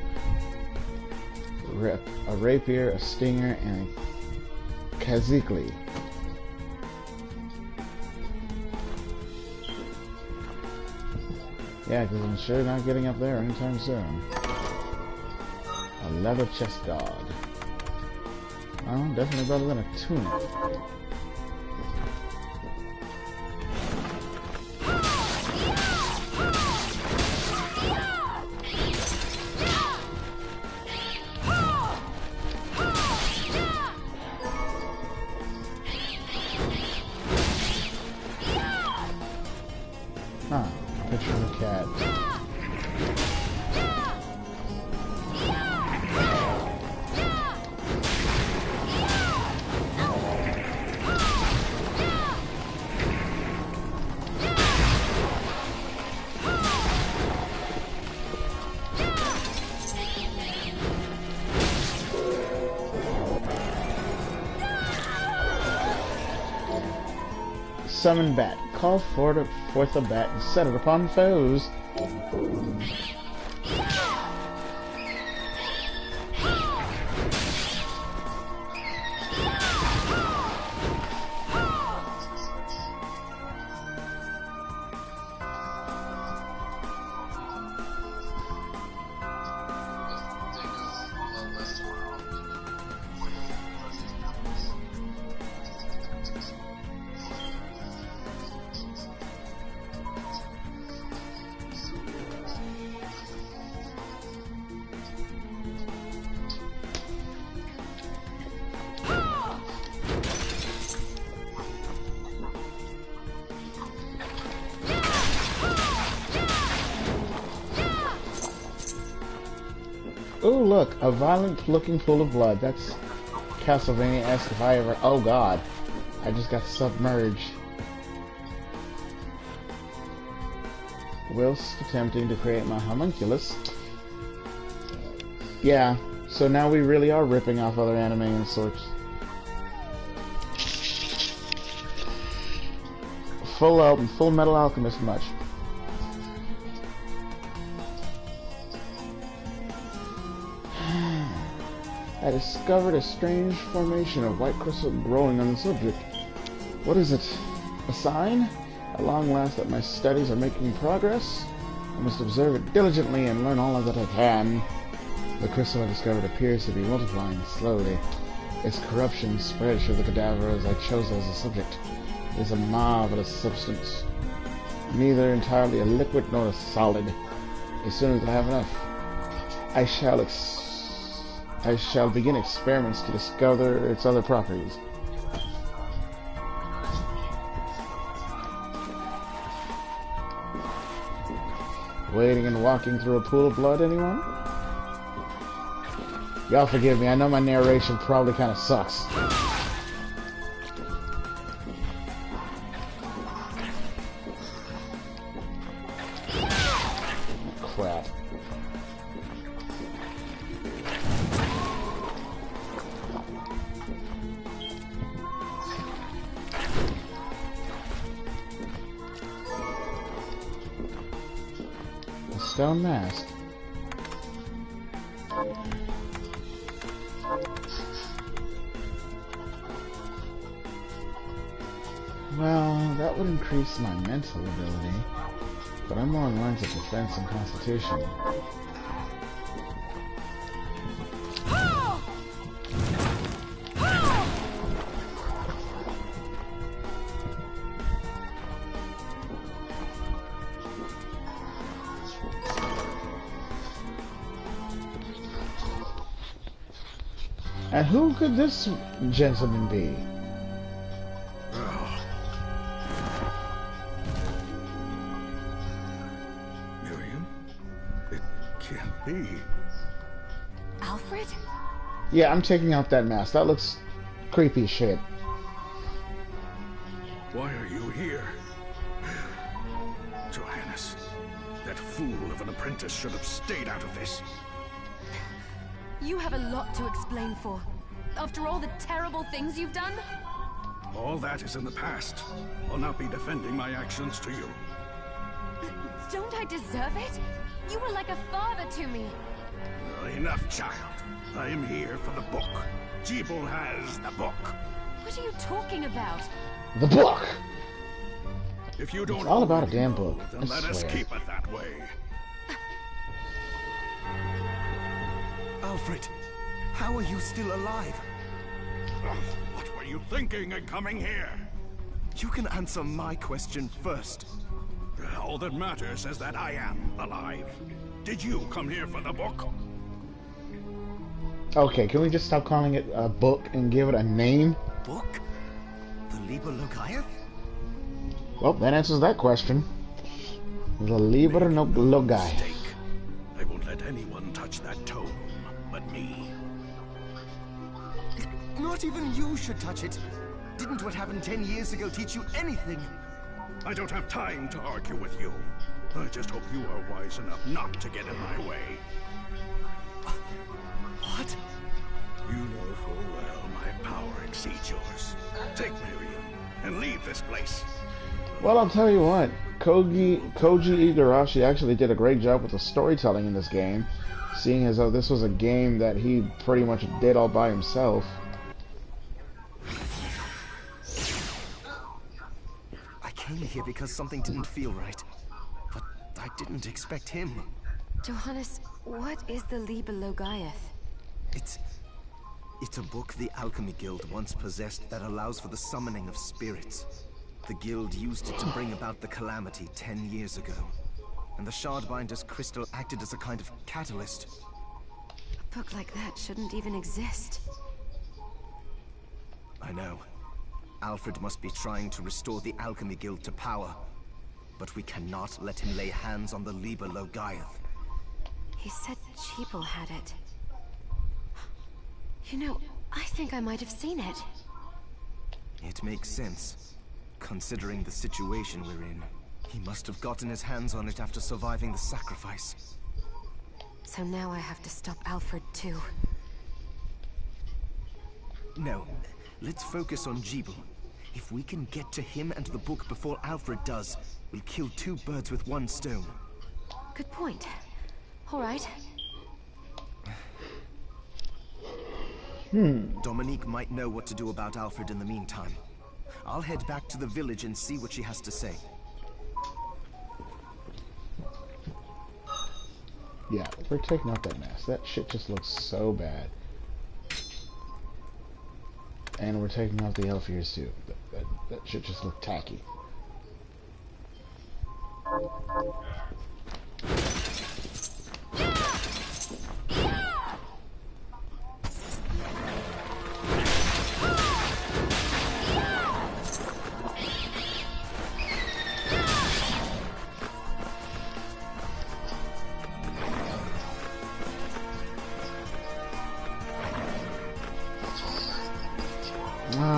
A rapier, a stinger, and a kazikli. Yeah, because I'm sure not getting up there anytime soon. A leather chest guard. Well, definitely better than a tunic. Huh, picture of a cat. Summon bat. Call forth a bat and set it upon foes. Oh, look, a violent-looking pool of blood. That's Castlevania-esque if I ever... Oh, God. I just got submerged. Whilst attempting to create my homunculus. Yeah, so now we really are ripping off other anime and sorts. Full Metal Alchemist much. I discovered a strange formation of white crystal growing on the subject. What is it? A sign? At long last that my studies are making progress? I must observe it diligently and learn all of that I can. The crystal I discovered appears to be multiplying slowly. Its corruption spreads through the cadavers I chose as a subject. It is a marvelous substance. Neither entirely a liquid nor a solid. As soon as I have enough, I shall begin experiments to discover its other properties. Waiting and walking through a pool of blood, anyone? Y'all forgive me, I know my narration probably kind of sucks. Crap. Stone mask. Well, that would increase my mental ability, but I'm more on lines of defense and constitution. And who could this gentleman be? Alfred? Yeah, I'm taking out that mask. That looks creepy as shit. Why are you here? Johannes, that fool of an apprentice should have stayed out of this. You have a lot to explain for. After all the terrible things you've done? All that is in the past. I'll not be defending my actions to you. Don't I deserve it? You were like a father to me. Enough, child. I am here for the book. Jeeble has the book. What are you talking about? The book! If you don't It's all about a already damn know, book, then I let us swear. keep it that way. Alfred, how are you still alive? What were you thinking in coming here? You can answer my question first. All that matters is that I am alive. Did you come here for the book? Okay, can we just stop calling it a book and give it a name? Book? The Liber Logaeth? Well, that answers that question. The Liber Logaeth. Mistake. I won't let anyone touch that tome but me. Not even you should touch it. Didn't what happened 10 years ago teach you anything? I don't have time to argue with you. I just hope you are wise enough not to get in my way. What? You know full well my power exceeds yours. Take Miriam and leave this place. Well, I'll tell you what. Koji Igarashi actually did a great job with the storytelling in this game, seeing as though this was a game that he pretty much did all by himself. I came here because something didn't feel right. But I didn't expect him. Johannes, what is the Liber Logaeth? It's a book the Alchemy Guild once possessed that allows for the summoning of spirits. The guild used it to bring about the calamity 10 years ago. And the Shardbinder's crystal acted as a kind of catalyst. A book like that shouldn't even exist. I know. Alfred must be trying to restore the Alchemy Guild to power. But we cannot let him lay hands on the Liber Logaeth. He said Jeeble had it. You know, I think I might have seen it. It makes sense, considering the situation we're in. He must have gotten his hands on it after surviving the sacrifice. So now I have to stop Alfred too. No, let's focus on Jeeble. If we can get to him and the book before Alfred does, we'll kill two birds with one stone. Good point. All right. Dominique might know what to do about Alfred in the meantime. I'll head back to the village and see what she has to say. Yeah, we're taking out that mask. That shit just looks so bad. And we're taking out the elf ears too. That shit just looked tacky.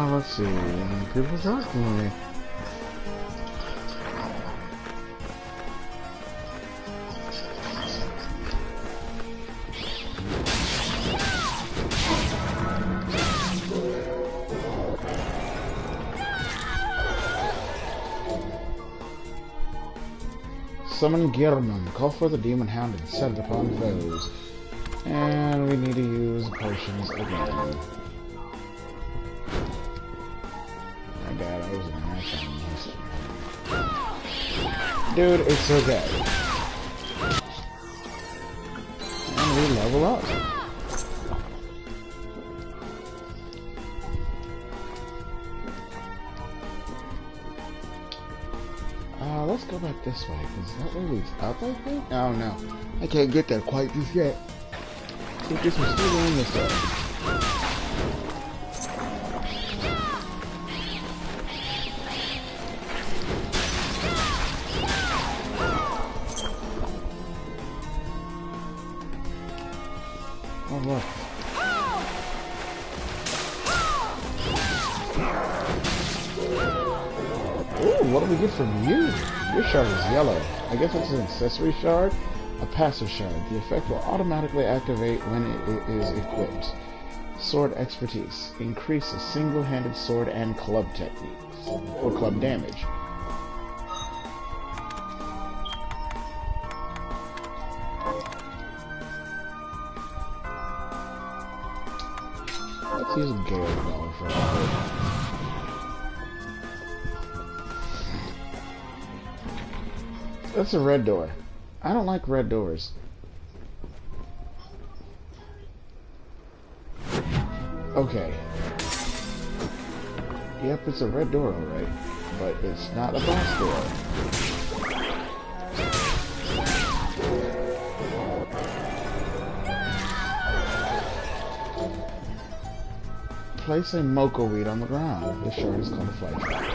Let's see. People talking to me. Summon Girman. Call for the Demon Hound and set it upon foes. And we need to use potions again. God, I was an ass on this. Dude, it's okay. And we level up. Let's go back this way, because that way leads up, I think? Oh no. I can't get there quite just yet. I think this was still going this way. Oh, look. Ooh, what do we get from you? Your shard is yellow. I guess it's an accessory shard? A passive shard. The effect will automatically activate when it is equipped. Sword expertise. Increases single-handed sword and club techniques. Or club damage. Let's use a Gale Ball for a bit. That's a red door. I don't like red doors. Okay. Yep, it's a red door, alright. But it's not a boss door. Place a Moko weed on the ground. This shard is called a fly trap.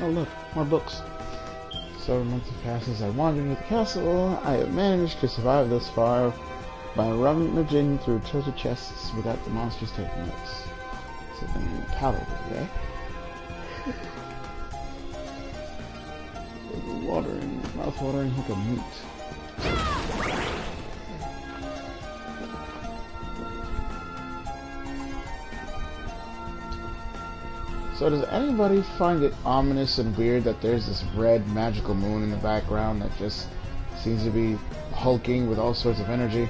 Oh look, more books. Several months have passed since I wandered into the castle. I have managed to survive this far by rummaging through treasure chests without the monsters taking notice. Something palatable, eh? Mouth-watering hunk of meat. So does anybody find it ominous and weird that there's this red magical moon in the background that just seems to be hulking with all sorts of energy?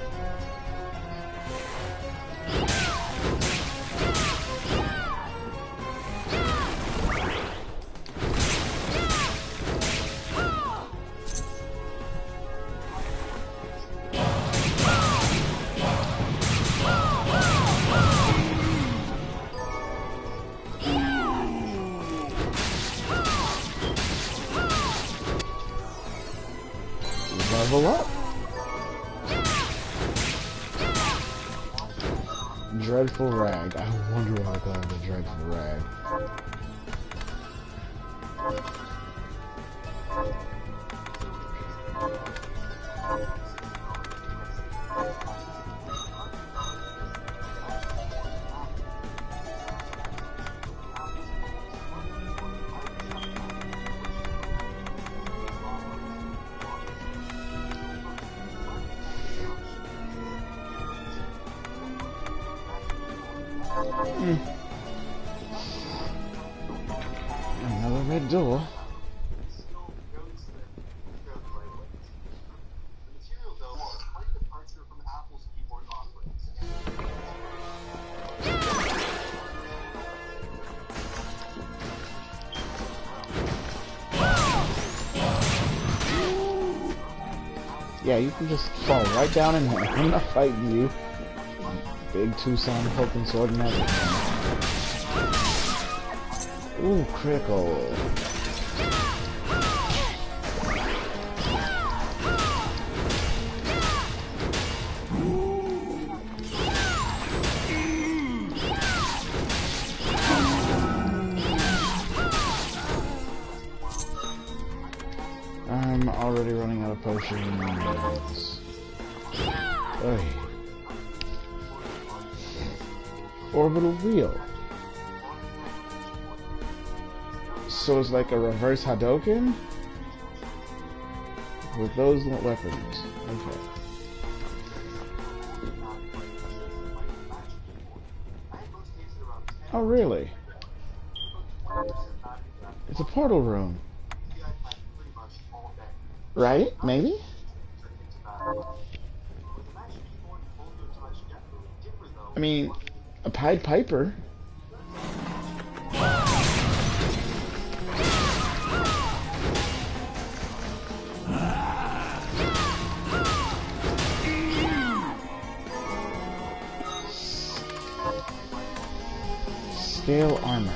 Level up. Dreadful rag. I wonder what I got the dreadful rag. Another red door. Yeah, you can just fall right down in here. I'm not fighting you. Big Tucson poking sword magic. Ooh, critical. I'm already running out of potions. Oy. Orbital wheel. So it's like a reverse Hadouken with those weapons. Okay. Oh really? It's a portal room. Right? Maybe? I mean, a Pied Piper. Scale armor.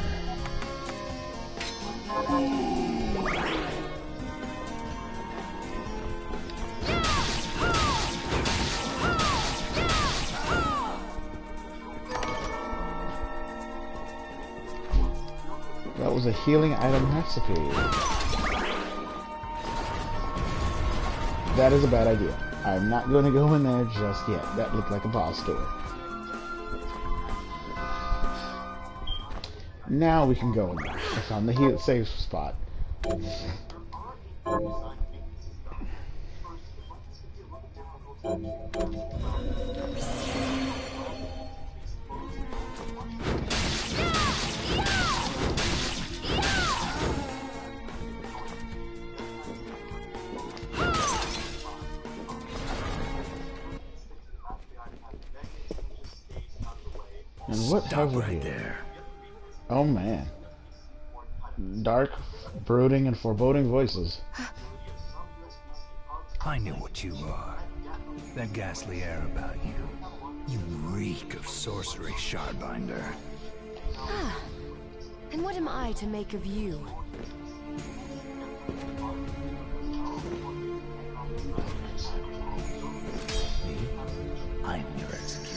That was a healing item recipe. That is a bad idea. I'm not going to go in there just yet. That looked like a boss door. Now we can go in there. I found the safe spot. And what have we here? There. Oh man. Dark, brooding, and foreboding voices. I knew what you are. That ghastly air about you. You reek of sorcery, Shardbinder. Ah. And what am I to make of you? Me? I'm your execution.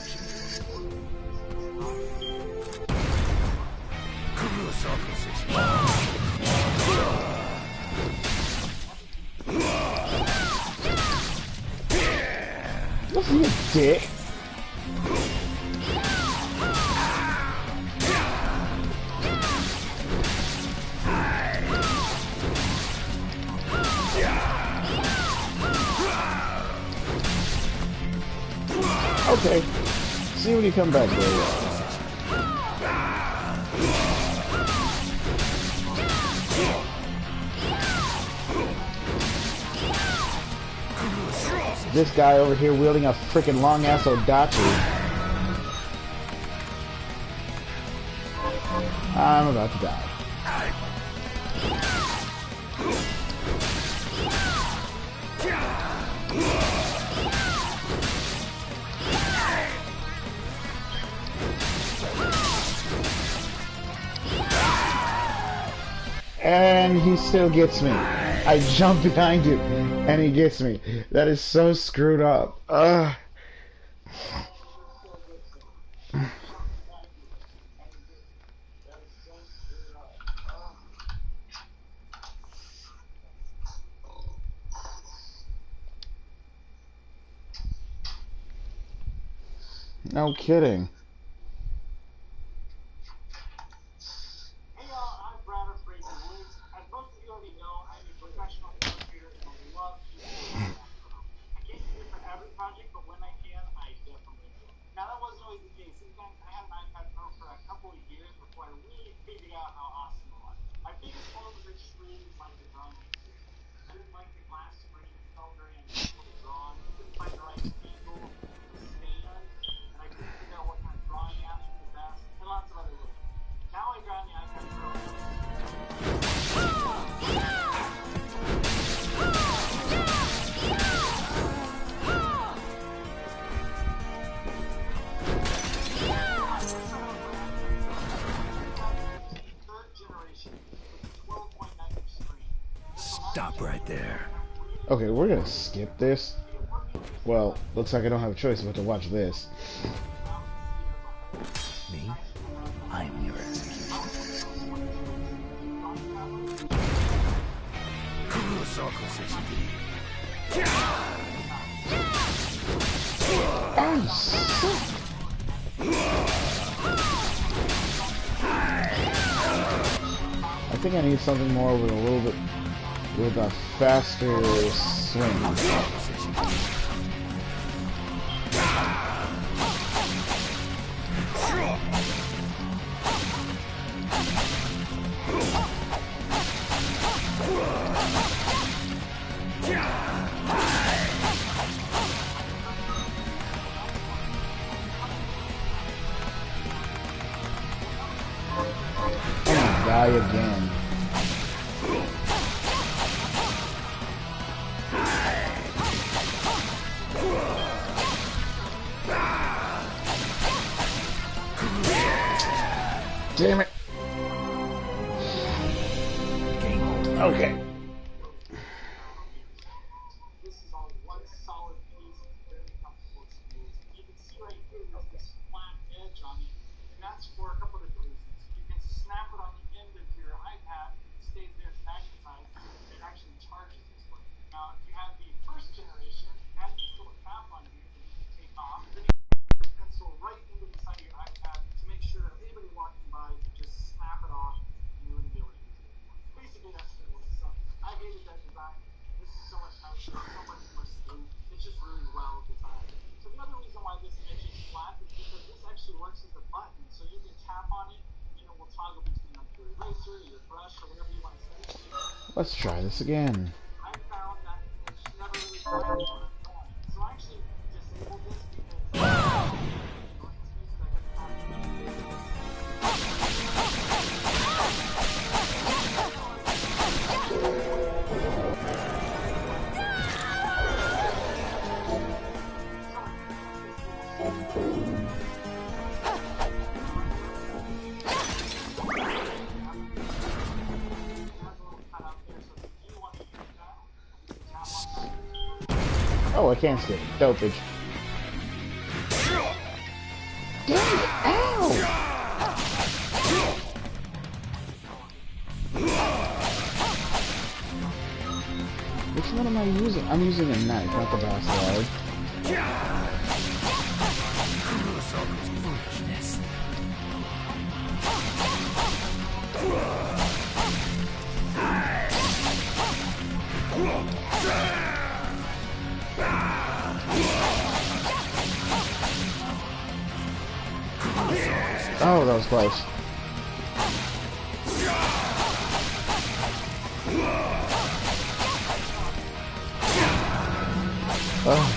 Wasn't he a dick? Okay. See when you come back, boy. This guy over here wielding a freaking long ass Odachi. I'm about to die. And he still gets me. I jump behind him, and he gets me. That is so screwed up. Ugh. No kidding. Stop right there. Okay, we're gonna skip this. Well, looks like I don't have a choice but to watch this. Me? I'm your execution. I think I need something more with a little bit with a faster swing. die again. Damn it. Okay. This is all one solid piece, very comfortable smooth. You can see right here there's this flat edge on it, and that's for a couple of different reasons. You can snap it on the end of your iPad, and it stays there magnetized, and it actually charges this way. Now, if you have the first generation, it has this little cap on here that you can take off, then you can put the pencil right into the side of your iPad to make sure that anybody walking by can just snap it off, and you wouldn't be able to use it anymore. Basically, that's what it was. So, I hated that design. This is so much nicer, so much more smooth. It's just really well designed. So the other reason why this edge is flat is because this actually works as a button. So you can tap on it, and it will toggle between like your eraser, your brush, or whatever you want to set it to. Let's try this again. I found that edge never really flattens when I'm going. So I actually disabled this because noise pieces I couldn't find. Oh, I can't see it. Dopage. Damn it! Ow! Which one am I using? I'm using a knife, not the bastard. Oh, that was close. Oh.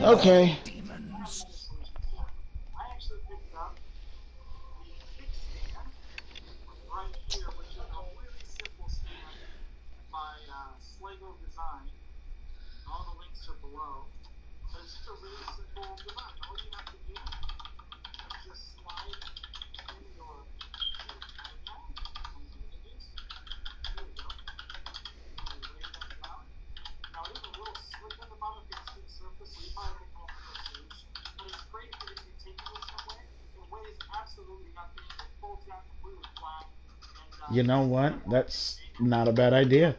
Okay. I actually picked up the kickstand right here, which is a really simple stand by Slego Design. All the links are below. But it's just a really simple design. All you have to do is just slide in your iPad and the images. Here we go. And lay that down. Now it is a little slick on the bottom because it's surface, so you probably can come up with a solution. But it's great because if you take it somewhere, it weighs absolutely nothing. It folds down completely flat. And, You know what? That's not a bad idea. it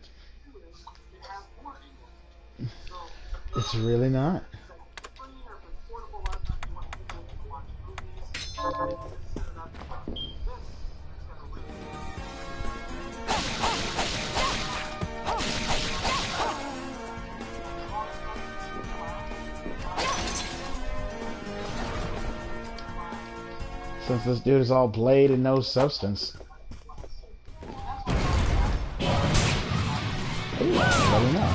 has more angle. So It's really not. it's like free or if it's portable, a lot of times you want to use it to watch movies. Set it up. This is got a really Since this dude is all blade and no substance. Ooh, let me know.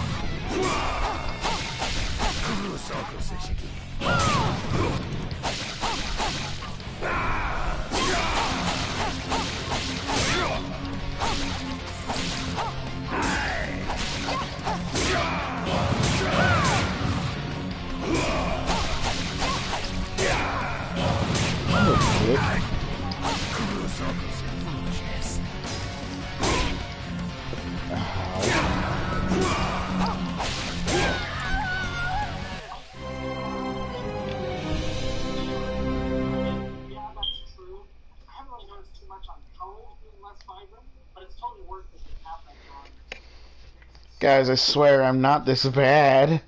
Guys, I swear I'm not this bad.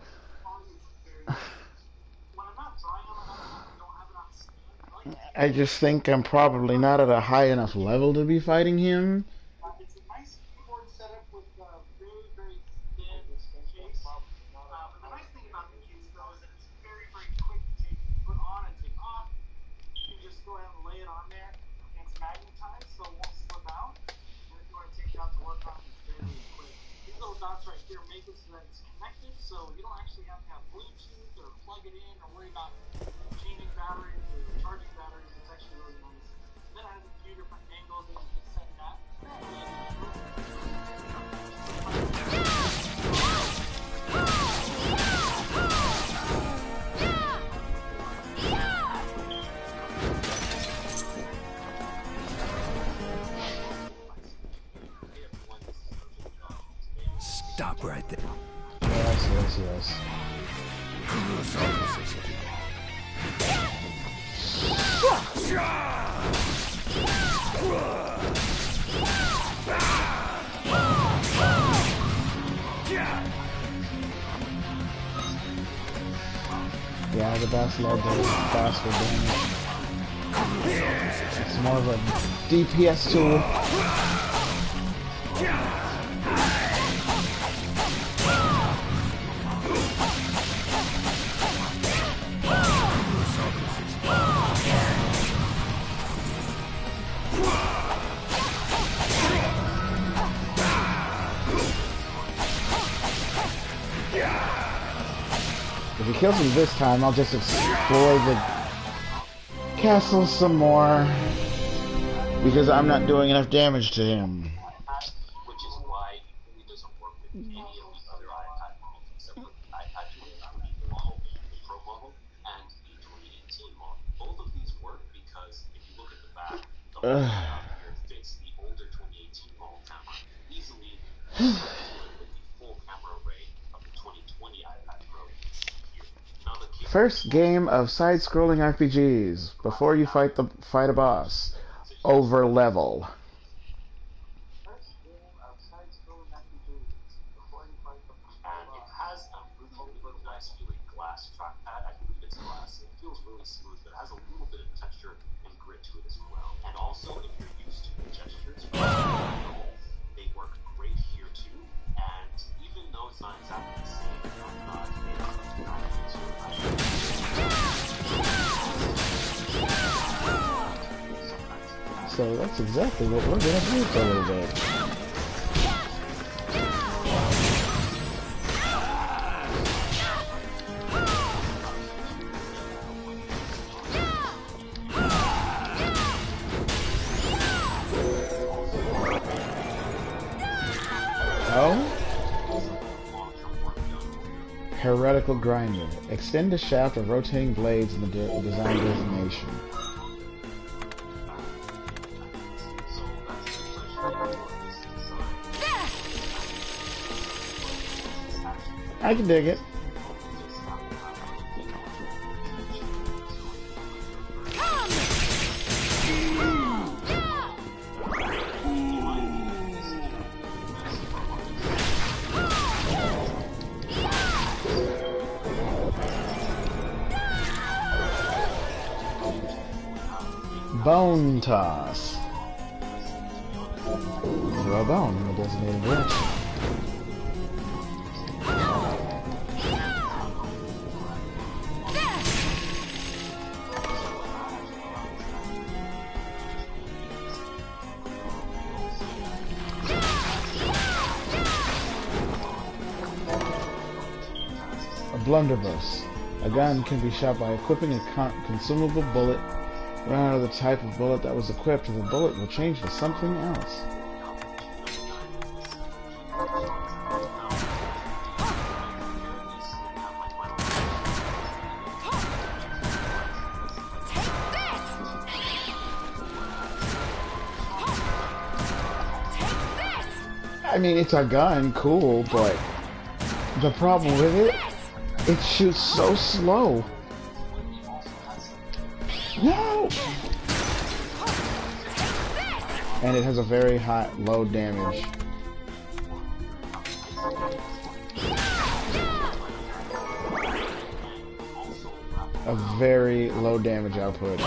I just think I'm probably not at a high enough level to be fighting him. It's a nice keyboard setup with very, very thin case. But the nice thing about the case, though, is that it's very, very quick to put on and take off. have to have Bluetooth or plug it in or worry about changing batteries or charging batteries. It's actually really nice. And then it has a few different angles that you can set it at. Stop right there. Yes. Yeah, the boss led does faster damage. It's more of a DPS tool. If he kills me this time, I'll just explore the castle some more, because I'm not doing enough damage to him. Which is why it really doesn't work with any of the other iPad models, except for the iPad 2020 model, the Pro model, and the 2018 model. Both of these work because if you look at the back, the whole layout here fits the older 2018 model camera easily with the full camera array of the 2020 iPad Pro here. Now the First game of side-scrolling RPGs. Before you fight a boss, over level. first game of side-scrolling RPGs before you fight the boss. And it has a really nice feeling glass trackpad. I believe it's glass. It feels really smooth, but it has a little bit of texture and grit to it as well. And also, if you're used to the gestures from they work great here too. And even though it's not exactly the same, So that's exactly what we're gonna do for a little bit. Oh? Heretical grinder. Extend the shaft of rotating blades in the design designation. I can dig it. Bone toss. Throw a bone in the designated direction. A blunderbuss. A gun can be shot by equipping a consumable bullet. Run out of the type of bullet that was equipped, the bullet will change to something else. I mean, it's a gun, cool, but the problem with it, it shoots so slow. No! And it has a very high, low damage. A very low damage output.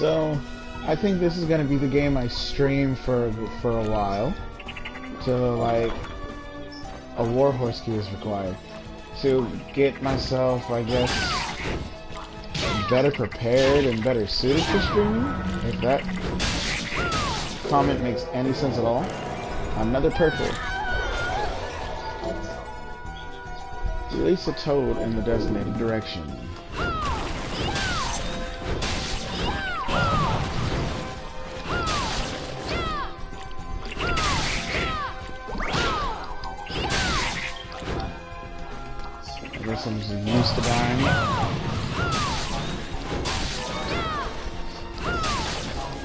So, I think this is gonna be the game I stream for a while. So, like, a warhorse key is required to get myself, I guess, better prepared and better suited for streaming. If that comment makes any sense at all. Another purple. Release a toad in the designated direction. I guess I'm just used to dying.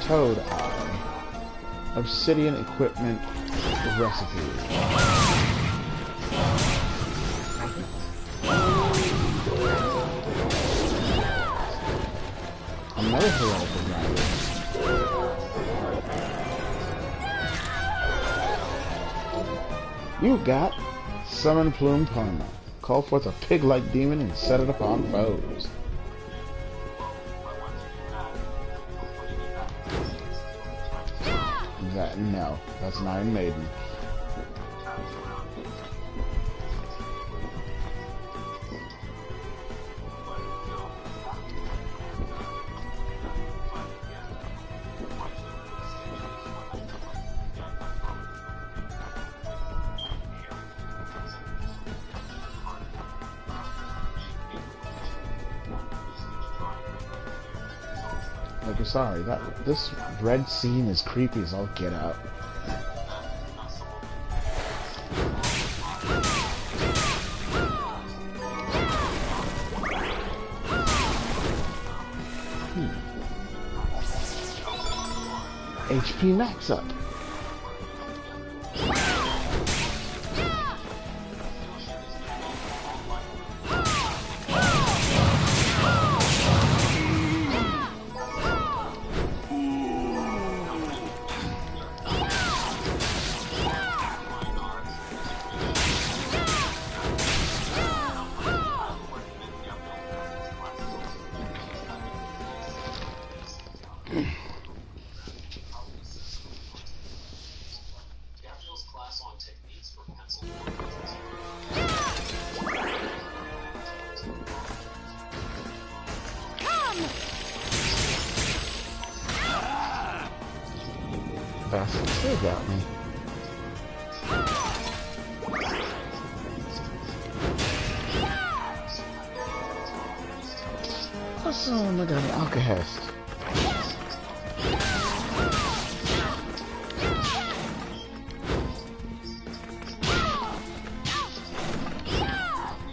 Toad Eye. Obsidian equipment recipe. Another heretical grinder. You got Summon Plume Parma. Call forth a pig-like demon and set it upon foes. No, that's an Iron Maiden. Like, sorry, this red scene is creepy as all get out. HP max up. Bastard still got me. Oh my god, an alkahest.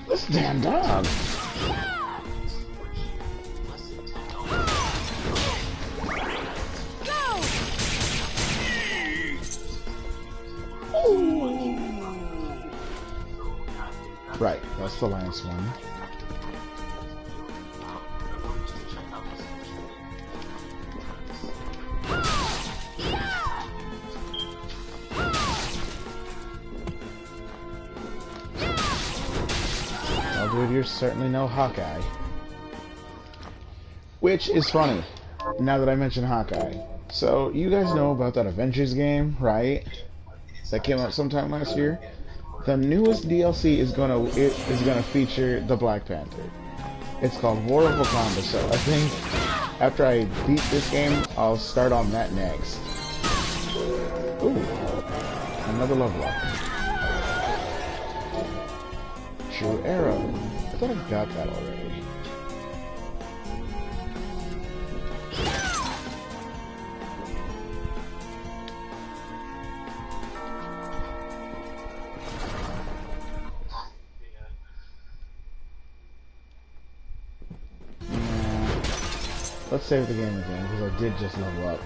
This damn dog. Right, that's the last one. Well, dude, you're certainly no Hawkeye. Which is funny, now that I mention Hawkeye. So, you guys know about that Avengers game, right? That came out sometime last year? The newest DLC is gonna feature the Black Panther. It's called War of Wakanda, so I think after I beat this game, I'll start on that next. Ooh, another level up. True Arrow. I thought I got that already. Let's save the game again, because I did just level up.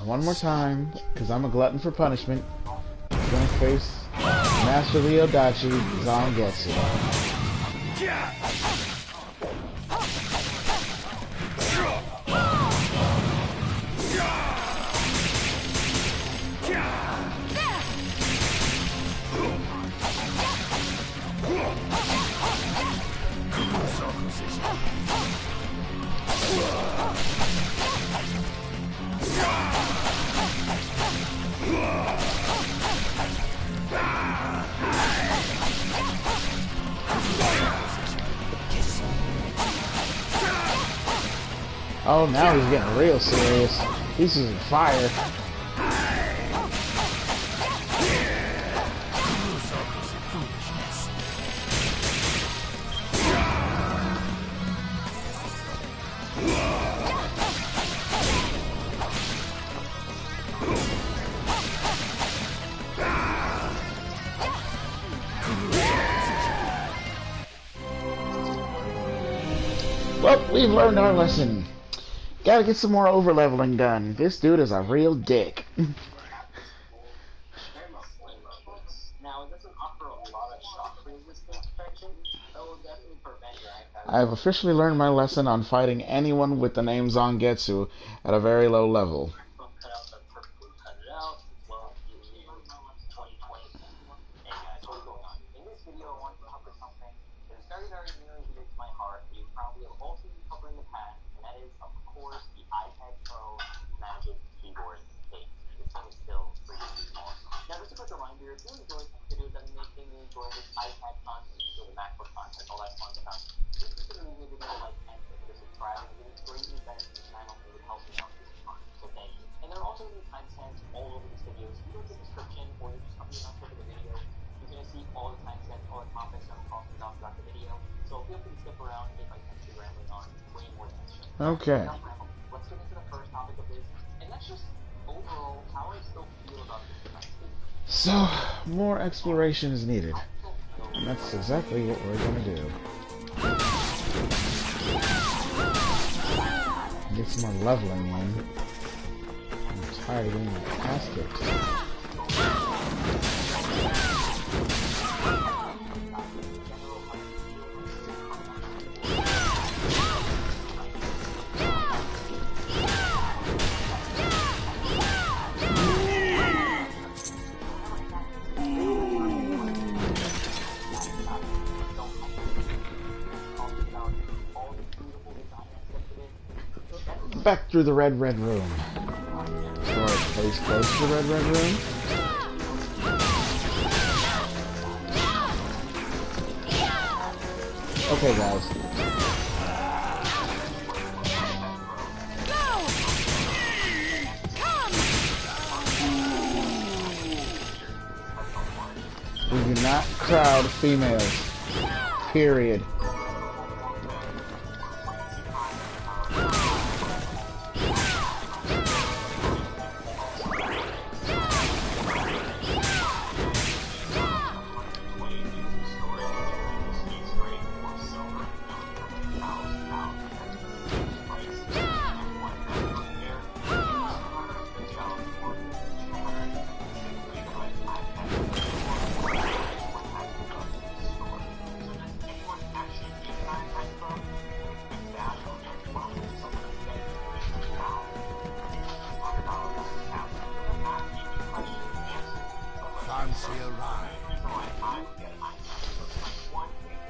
One more time, because I'm a glutton for punishment. I'm gonna face Master Ryodachi Zangetsu. Oh, now he's getting real serious. He's using fire. Well, we've learned our lesson. Gotta get some more overleveling done. This dude is a real dick. I have officially learned my lesson on fighting anyone with the name Zangetsu at a very low level. Okay. So, more exploration is needed. And that's exactly what we're gonna do. Get some more leveling in. I'm tired of getting my ass kicked. Back through the red room. Or a place close to the red room. Okay, guys. We do not crowd females. Period.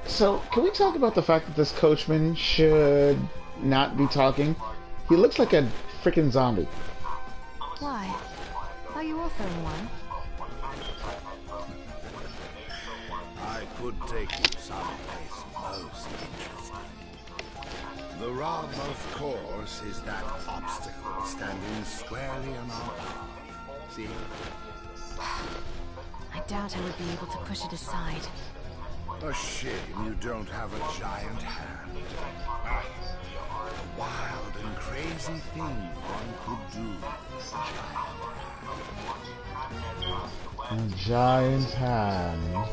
So, can we talk about the fact that this coachman should not be talking? He looks like a freaking zombie. Why? Are you offering one? I could take you someplace most interesting. The rub, of course, is that obstacle standing squarely on our path. See? I doubt I would be able to push it aside. A shame you don't have a giant hand. Ah, a wild and crazy thing one could do with a giant hand. A giant hand.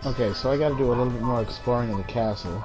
Okay, so I gotta do a little bit more exploring in the castle.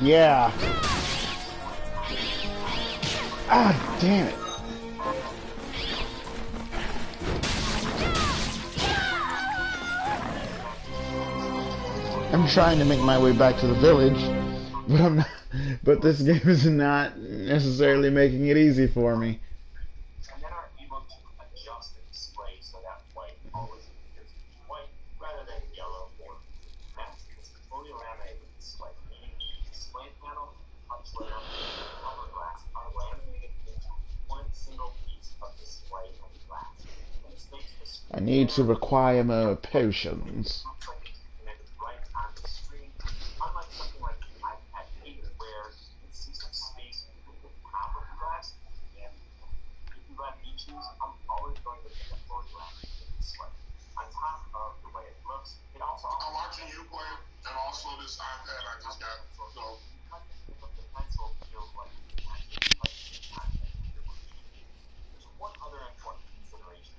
Yeah. Ah, damn it. I'm trying to make my way back to the village, but I'm not, but this game is not necessarily making it easy for me. And then are able to adjust the display so that white always appears to be white rather than yellow or next. It's a fully laminated display, meaning the display panel, touch layer, and cover glass are laminated into one single piece of display and glass. And this makes the screen I need to require more potions. looks like it's connected right on the screen, unlike something like the iPad 8 where you see some space between the top of the glass and if you let me choose, I'm always going to pick up photograph display. On top of the way it looks, it also I'm watching you play, and also this iPad I just got. So like the tip of the pencil feels like actually touching the content you're reading. There's one other important consideration.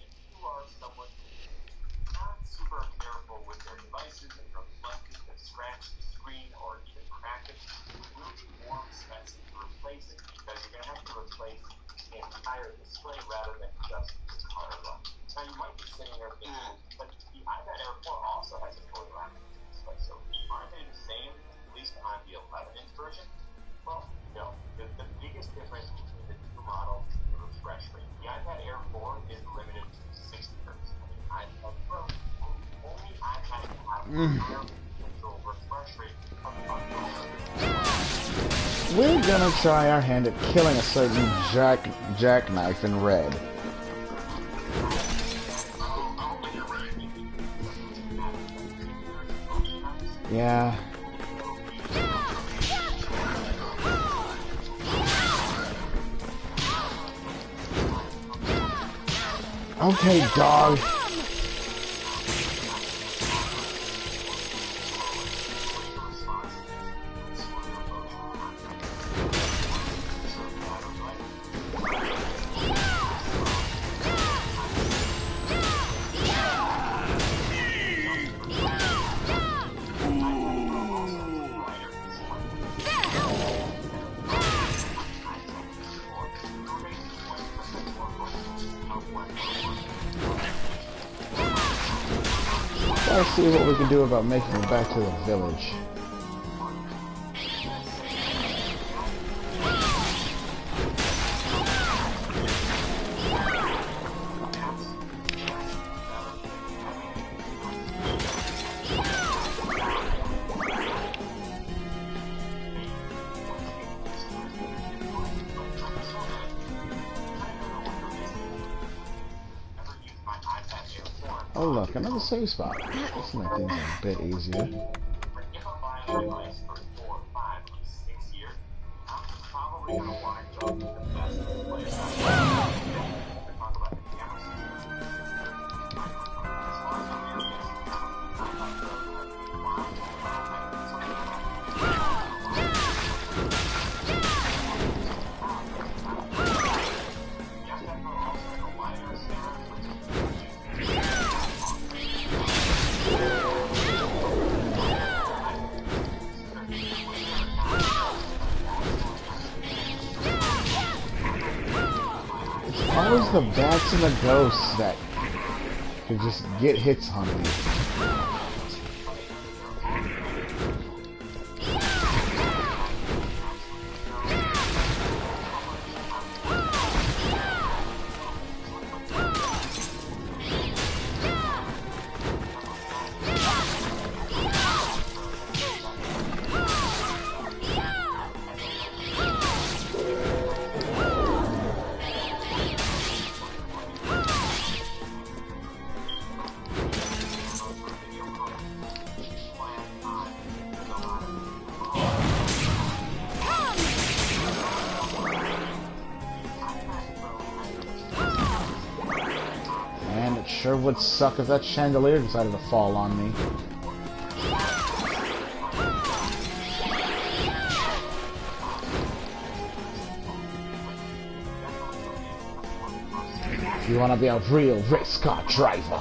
If you are someone who's not super careful with their devices and are likely to scratch the screen or even crack it, it will be more expensive to replace it because you're going to have to replace the entire display rather than just the color bar. Now you might be sitting there thinking, but the iPad Air 4 also has a fully laminated display, so aren't they the same, at least on the 11-inch version? Well, no. The biggest difference between the two models is the refresh rate. The iPad Air 4 is limited to 60 Hz, and the iPad Pro only iPad will have a higher potential refresh rate of We're gonna try our hand at killing a certain jackknife in red. Yeah. Okay, dog. Let's see what we can do about making it back to the village. Oh look, another save spot. This makes things a bit easier. If I'm buying a device for 4, 5, 6 years, I'm probably going to want to go with the best place out there. To talk about the camera system, microphone. As far as the rear-facing camera, I like those that have wide, something like that. Always the bats and the ghosts that can just get hits on me. Sure would suck if that chandelier decided to fall on me. If you want to be a real race car driver.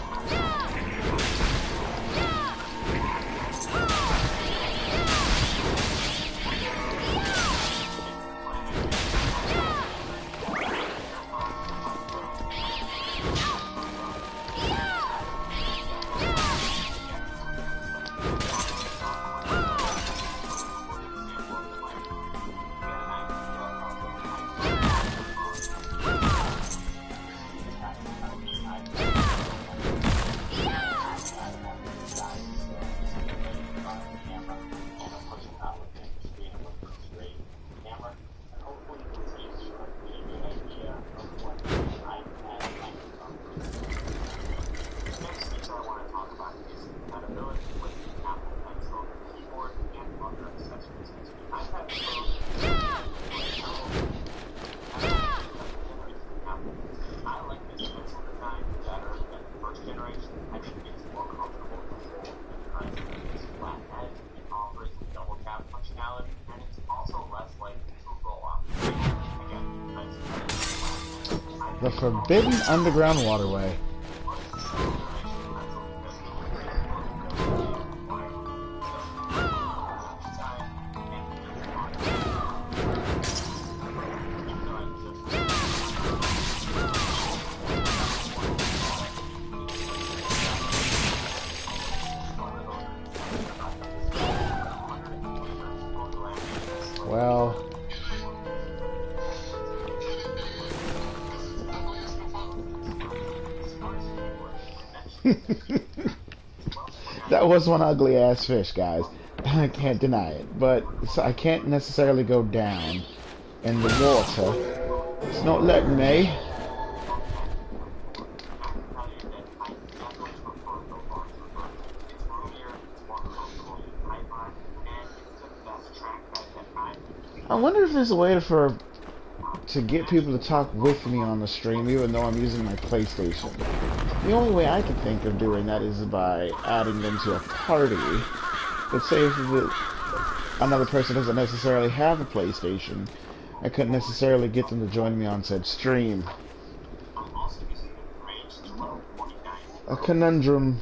The Forbidden Underground Waterway. Well... that was one ugly ass fish, guys. I can't deny it, but I can't necessarily go down in the water. It's not letting me. I wonder if there's a way to get people to talk with me on the stream, even though I'm using my PlayStation. The only way I can think of doing that is by adding them to a party. But say if another person doesn't necessarily have a PlayStation, I couldn't necessarily get them to join me on said stream. A conundrum.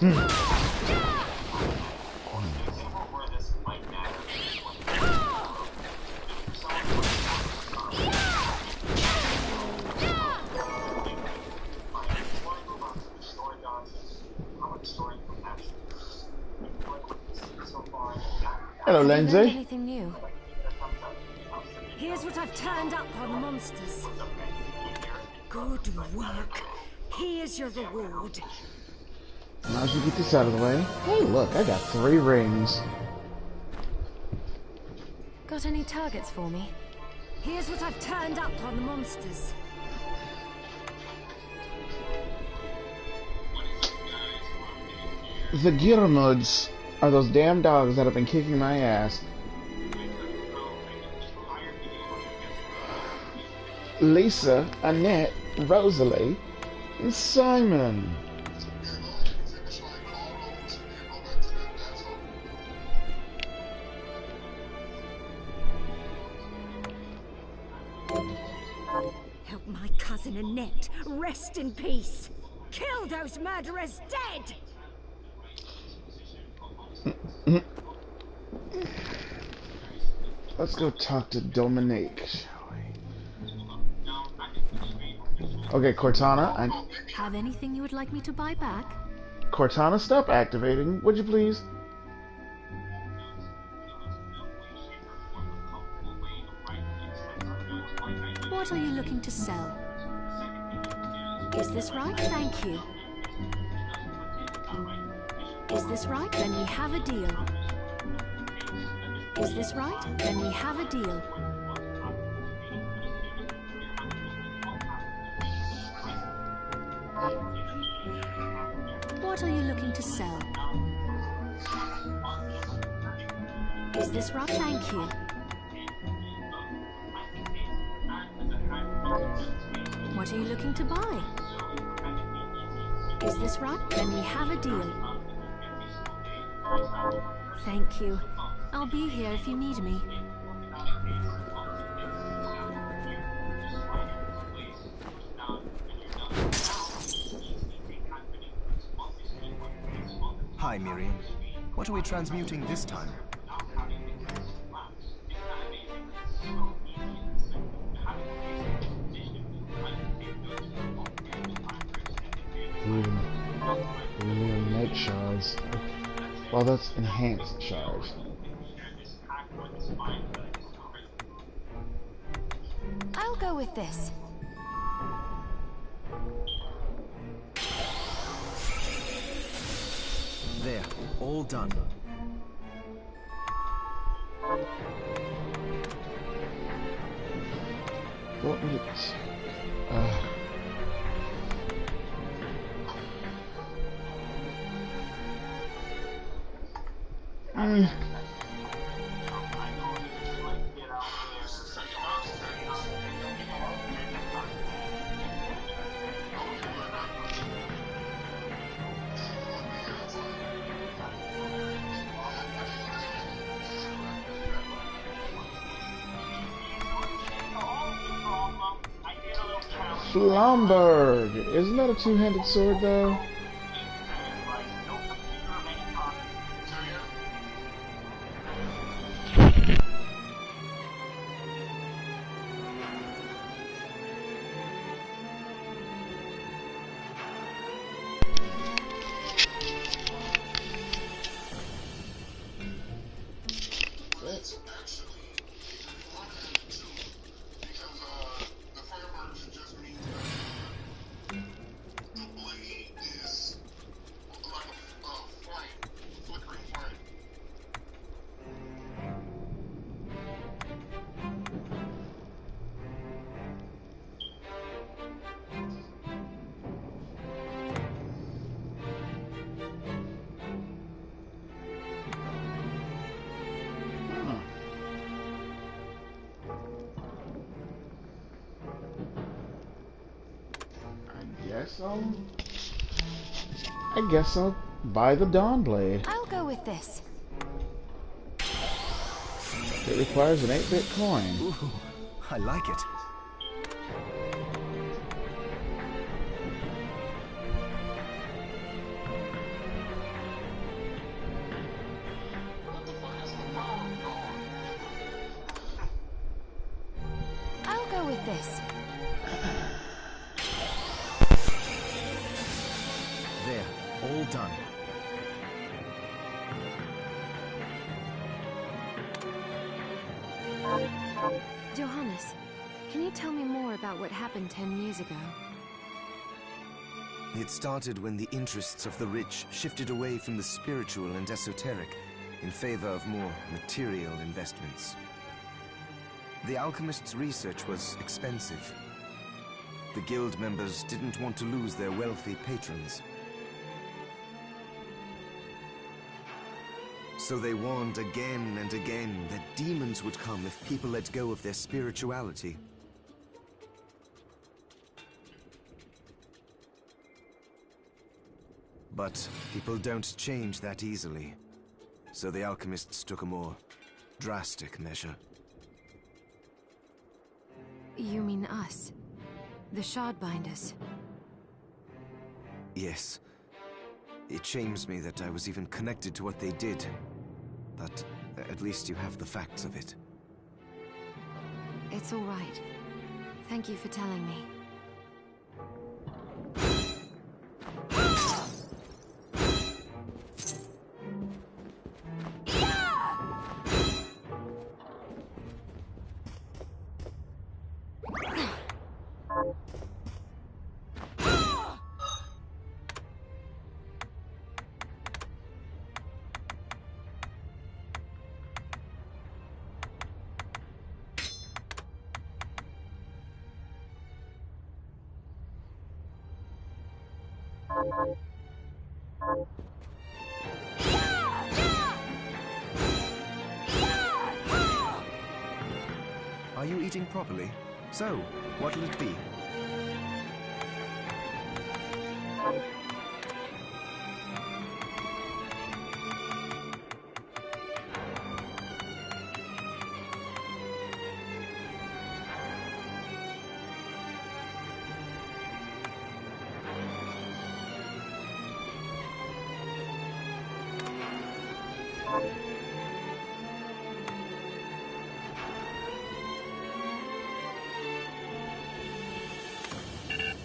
Hello, Have you learned Lindsay. anything new? Here's what I've turned up on the monsters. Good work. Here's your reward. Now as we get this out of the way. Hey, look, I got 3 rings. Got any targets for me? Here's what I've turned up on the monsters. The Giramuds are those damn dogs that have been kicking my ass. Lisa, Annette, Rosalie, and Simon. Help my cousin Annette rest in peace. Kill those murderers dead! Let's go talk to Dominique, shall we? Okay, Cortana. Have anything you would like me to buy back? Cortana, stop activating, would you please? What are you looking to sell? Is this right? Thank you. Is this right? Then we have a deal. Is this right? Then we have a deal. What are you looking to sell? Is this right? Thank you. What are you looking to buy? Is this right? Then we have a deal. Thank you. I'll be here if you need me. Hi, Miriam. What are we transmuting this time? Night shards. Well, that's enhanced shards. I'll go with this. There, all done. What would it... Flomberg! Isn't that a two-handed sword, though? I guess I'll buy the Dawnblade. I'll go with this. It requires an 8-bit coin. Ooh, I like it. this. There, all done. Johannes, can you tell me more about what happened 10 years ago? It started when the interests of the rich shifted away from the spiritual and esoteric in favor of more material investments. The alchemists' research was expensive. The guild members didn't want to lose their wealthy patrons. So they warned again and again that demons would come if people let go of their spirituality. But people don't change that easily. So the alchemists took a more drastic measure. You mean us? The Shardbinders? Yes. It shames me that I was even connected to what they did. But at least you have the facts of it. It's all right. Thank you for telling me. Are you eating properly? So, what'll it be?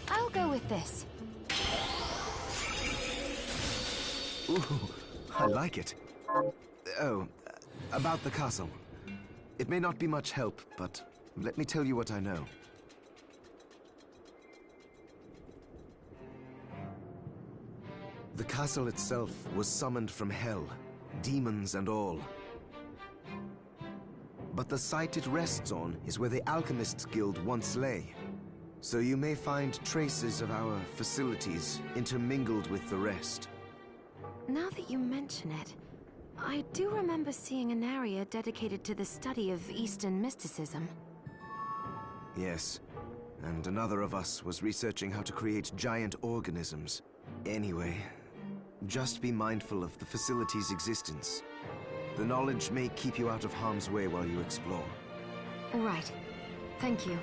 I'll go with this. Ooh, I like it. Oh, about the castle. It may not be much help, but let me tell you what I know. The castle itself was summoned from hell, demons and all. But the site it rests on is where the Alchemists Guild once lay. So you may find traces of our facilities intermingled with the rest. Now that you mention it, I do remember seeing an area dedicated to the study of Eastern mysticism. Yes, and another of us was researching how to create giant organisms. Anyway, just be mindful of the facility's existence. The knowledge may keep you out of harm's way while you explore. All right. Thank you.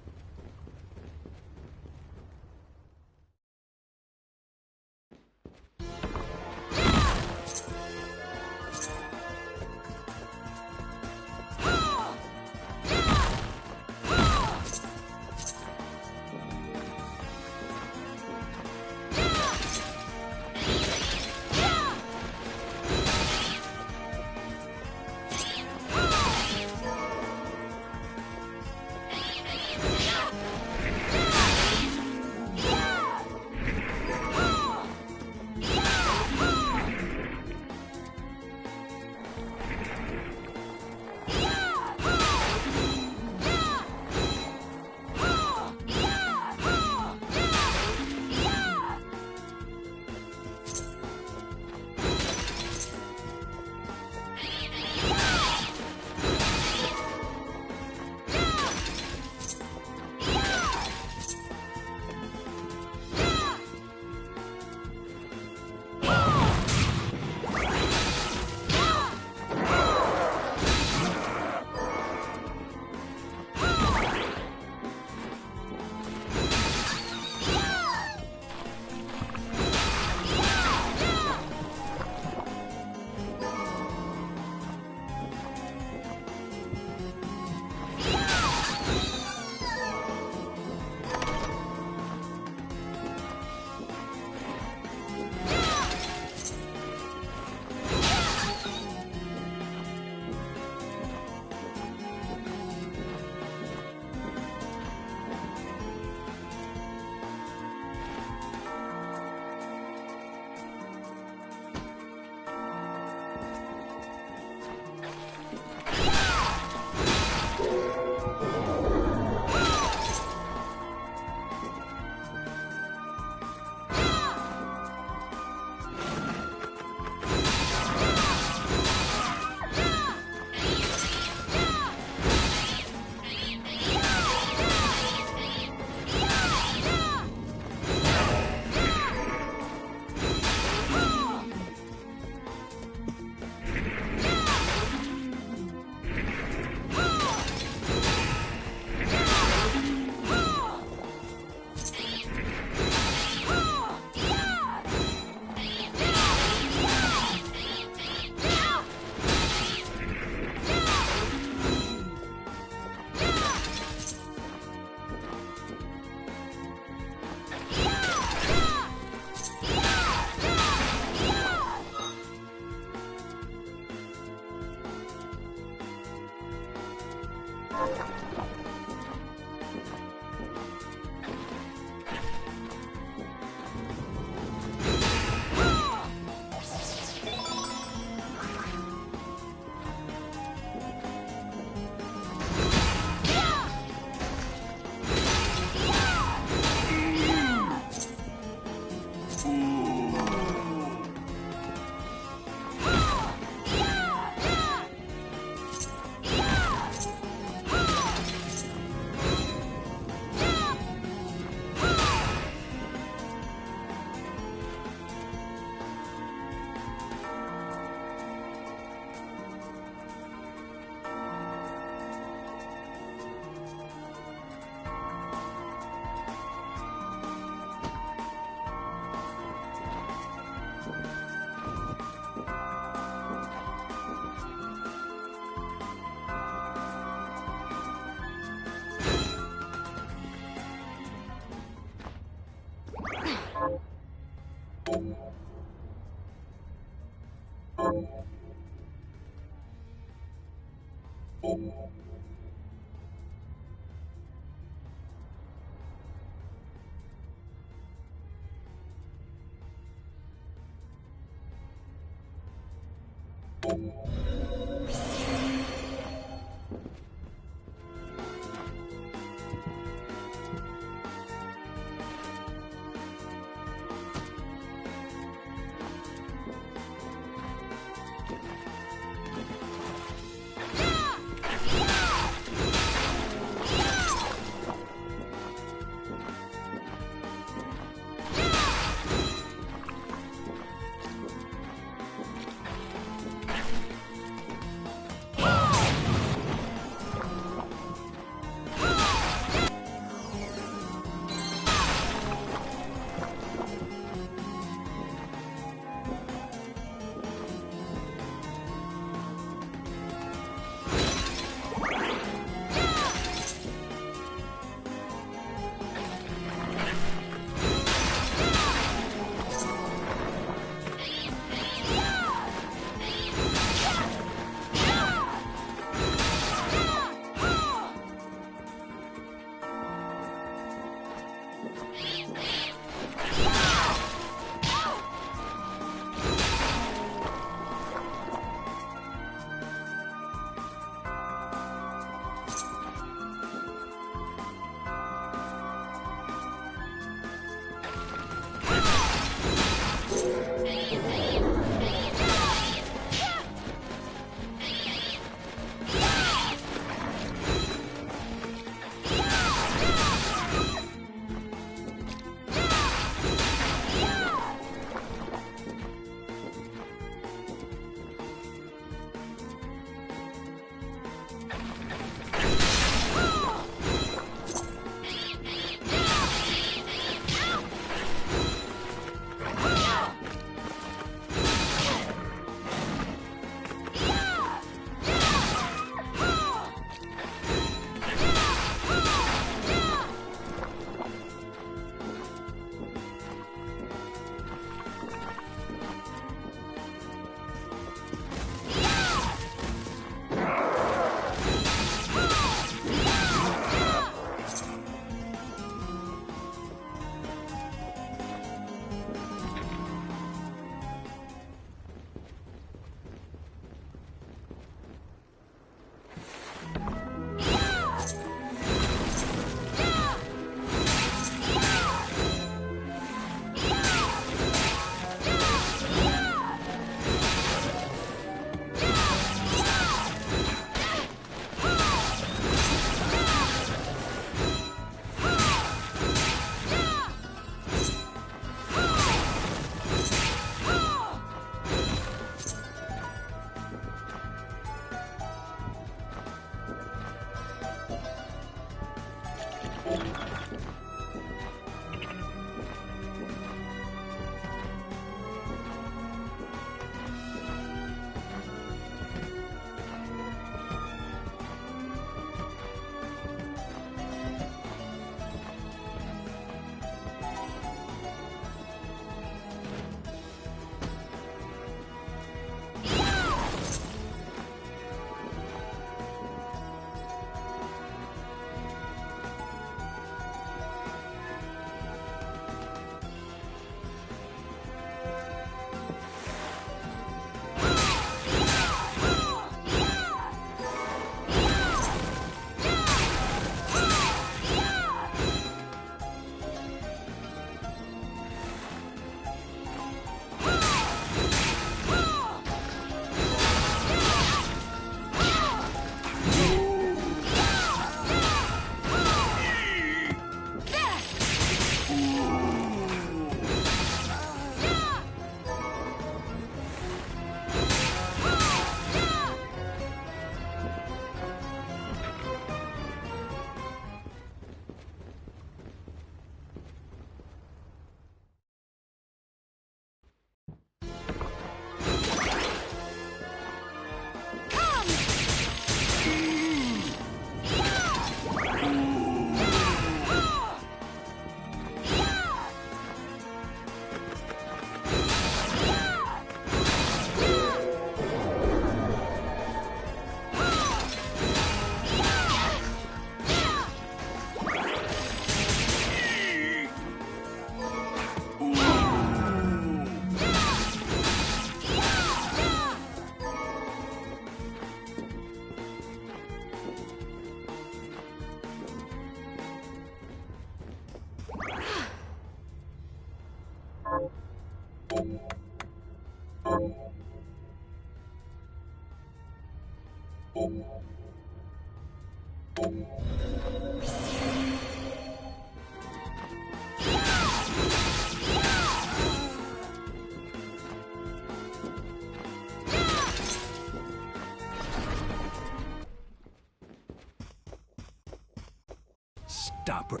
Stop it.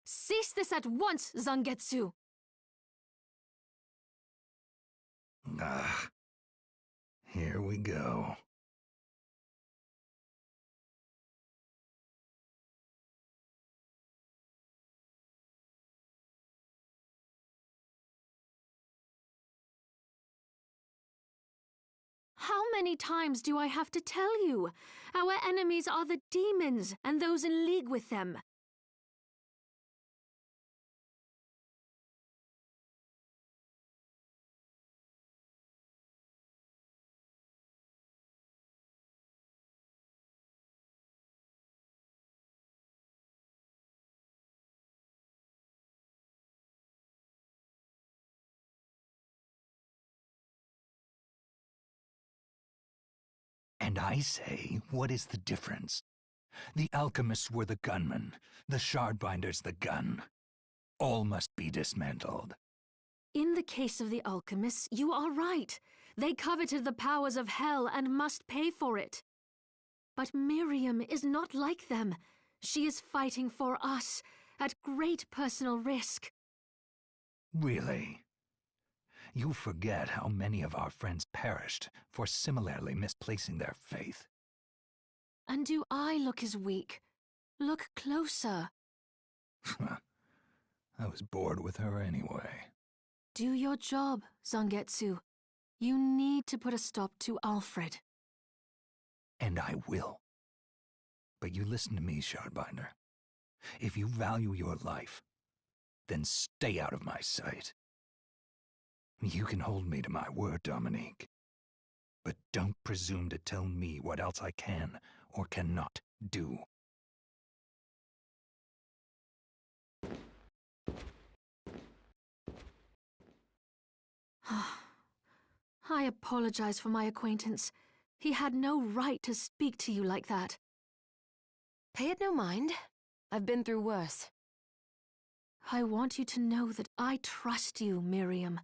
Cease this at once, Zangetsu! Ah, here we go. How many times do I have to tell you? Our enemies are the demons and those in league with them. And I say, what is the difference? The alchemists were the gunmen, the shardbinders the gun. All must be dismantled. In the case of the alchemists, you are right. They coveted the powers of hell and must pay for it. But Miriam is not like them. She is fighting for us, at great personal risk. Really? You forget how many of our friends perished for similarly misplacing their faith. And do I look as weak? Look closer. I was bored with her anyway. Do your job, Zangetsu. You need to put a stop to Alfred. And I will. But you listen to me, Shardbinder. If you value your life, then stay out of my sight. You can hold me to my word, Dominique. But don't presume to tell me what else I can or cannot do. I apologize for my acquaintance. He had no right to speak to you like that. Pay it no mind. I've been through worse. I want you to know that I trust you, Miriam,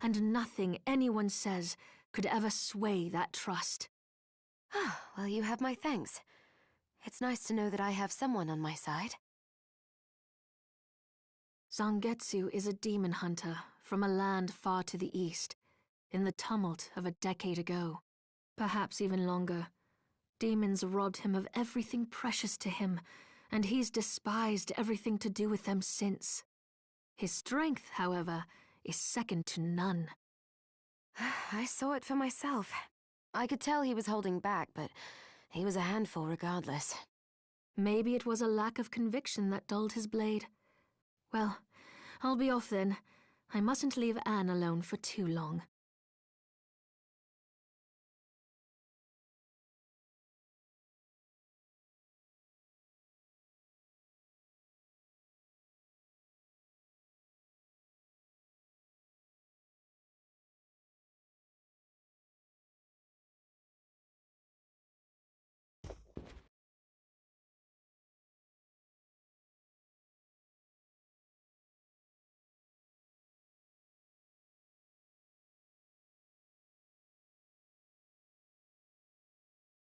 and nothing anyone says could ever sway that trust. Well, you have my thanks. It's nice to know that I have someone on my side. Zangetsu is a demon hunter from a land far to the east, in the tumult of a decade ago, perhaps even longer. Demons robbed him of everything precious to him, and he's despised everything to do with them since. His strength, however, is second to none. I saw it for myself. I could tell he was holding back, but he was a handful regardless. Maybe it was a lack of conviction that dulled his blade. Well, I'll be off then. I mustn't leave Anne alone for too long.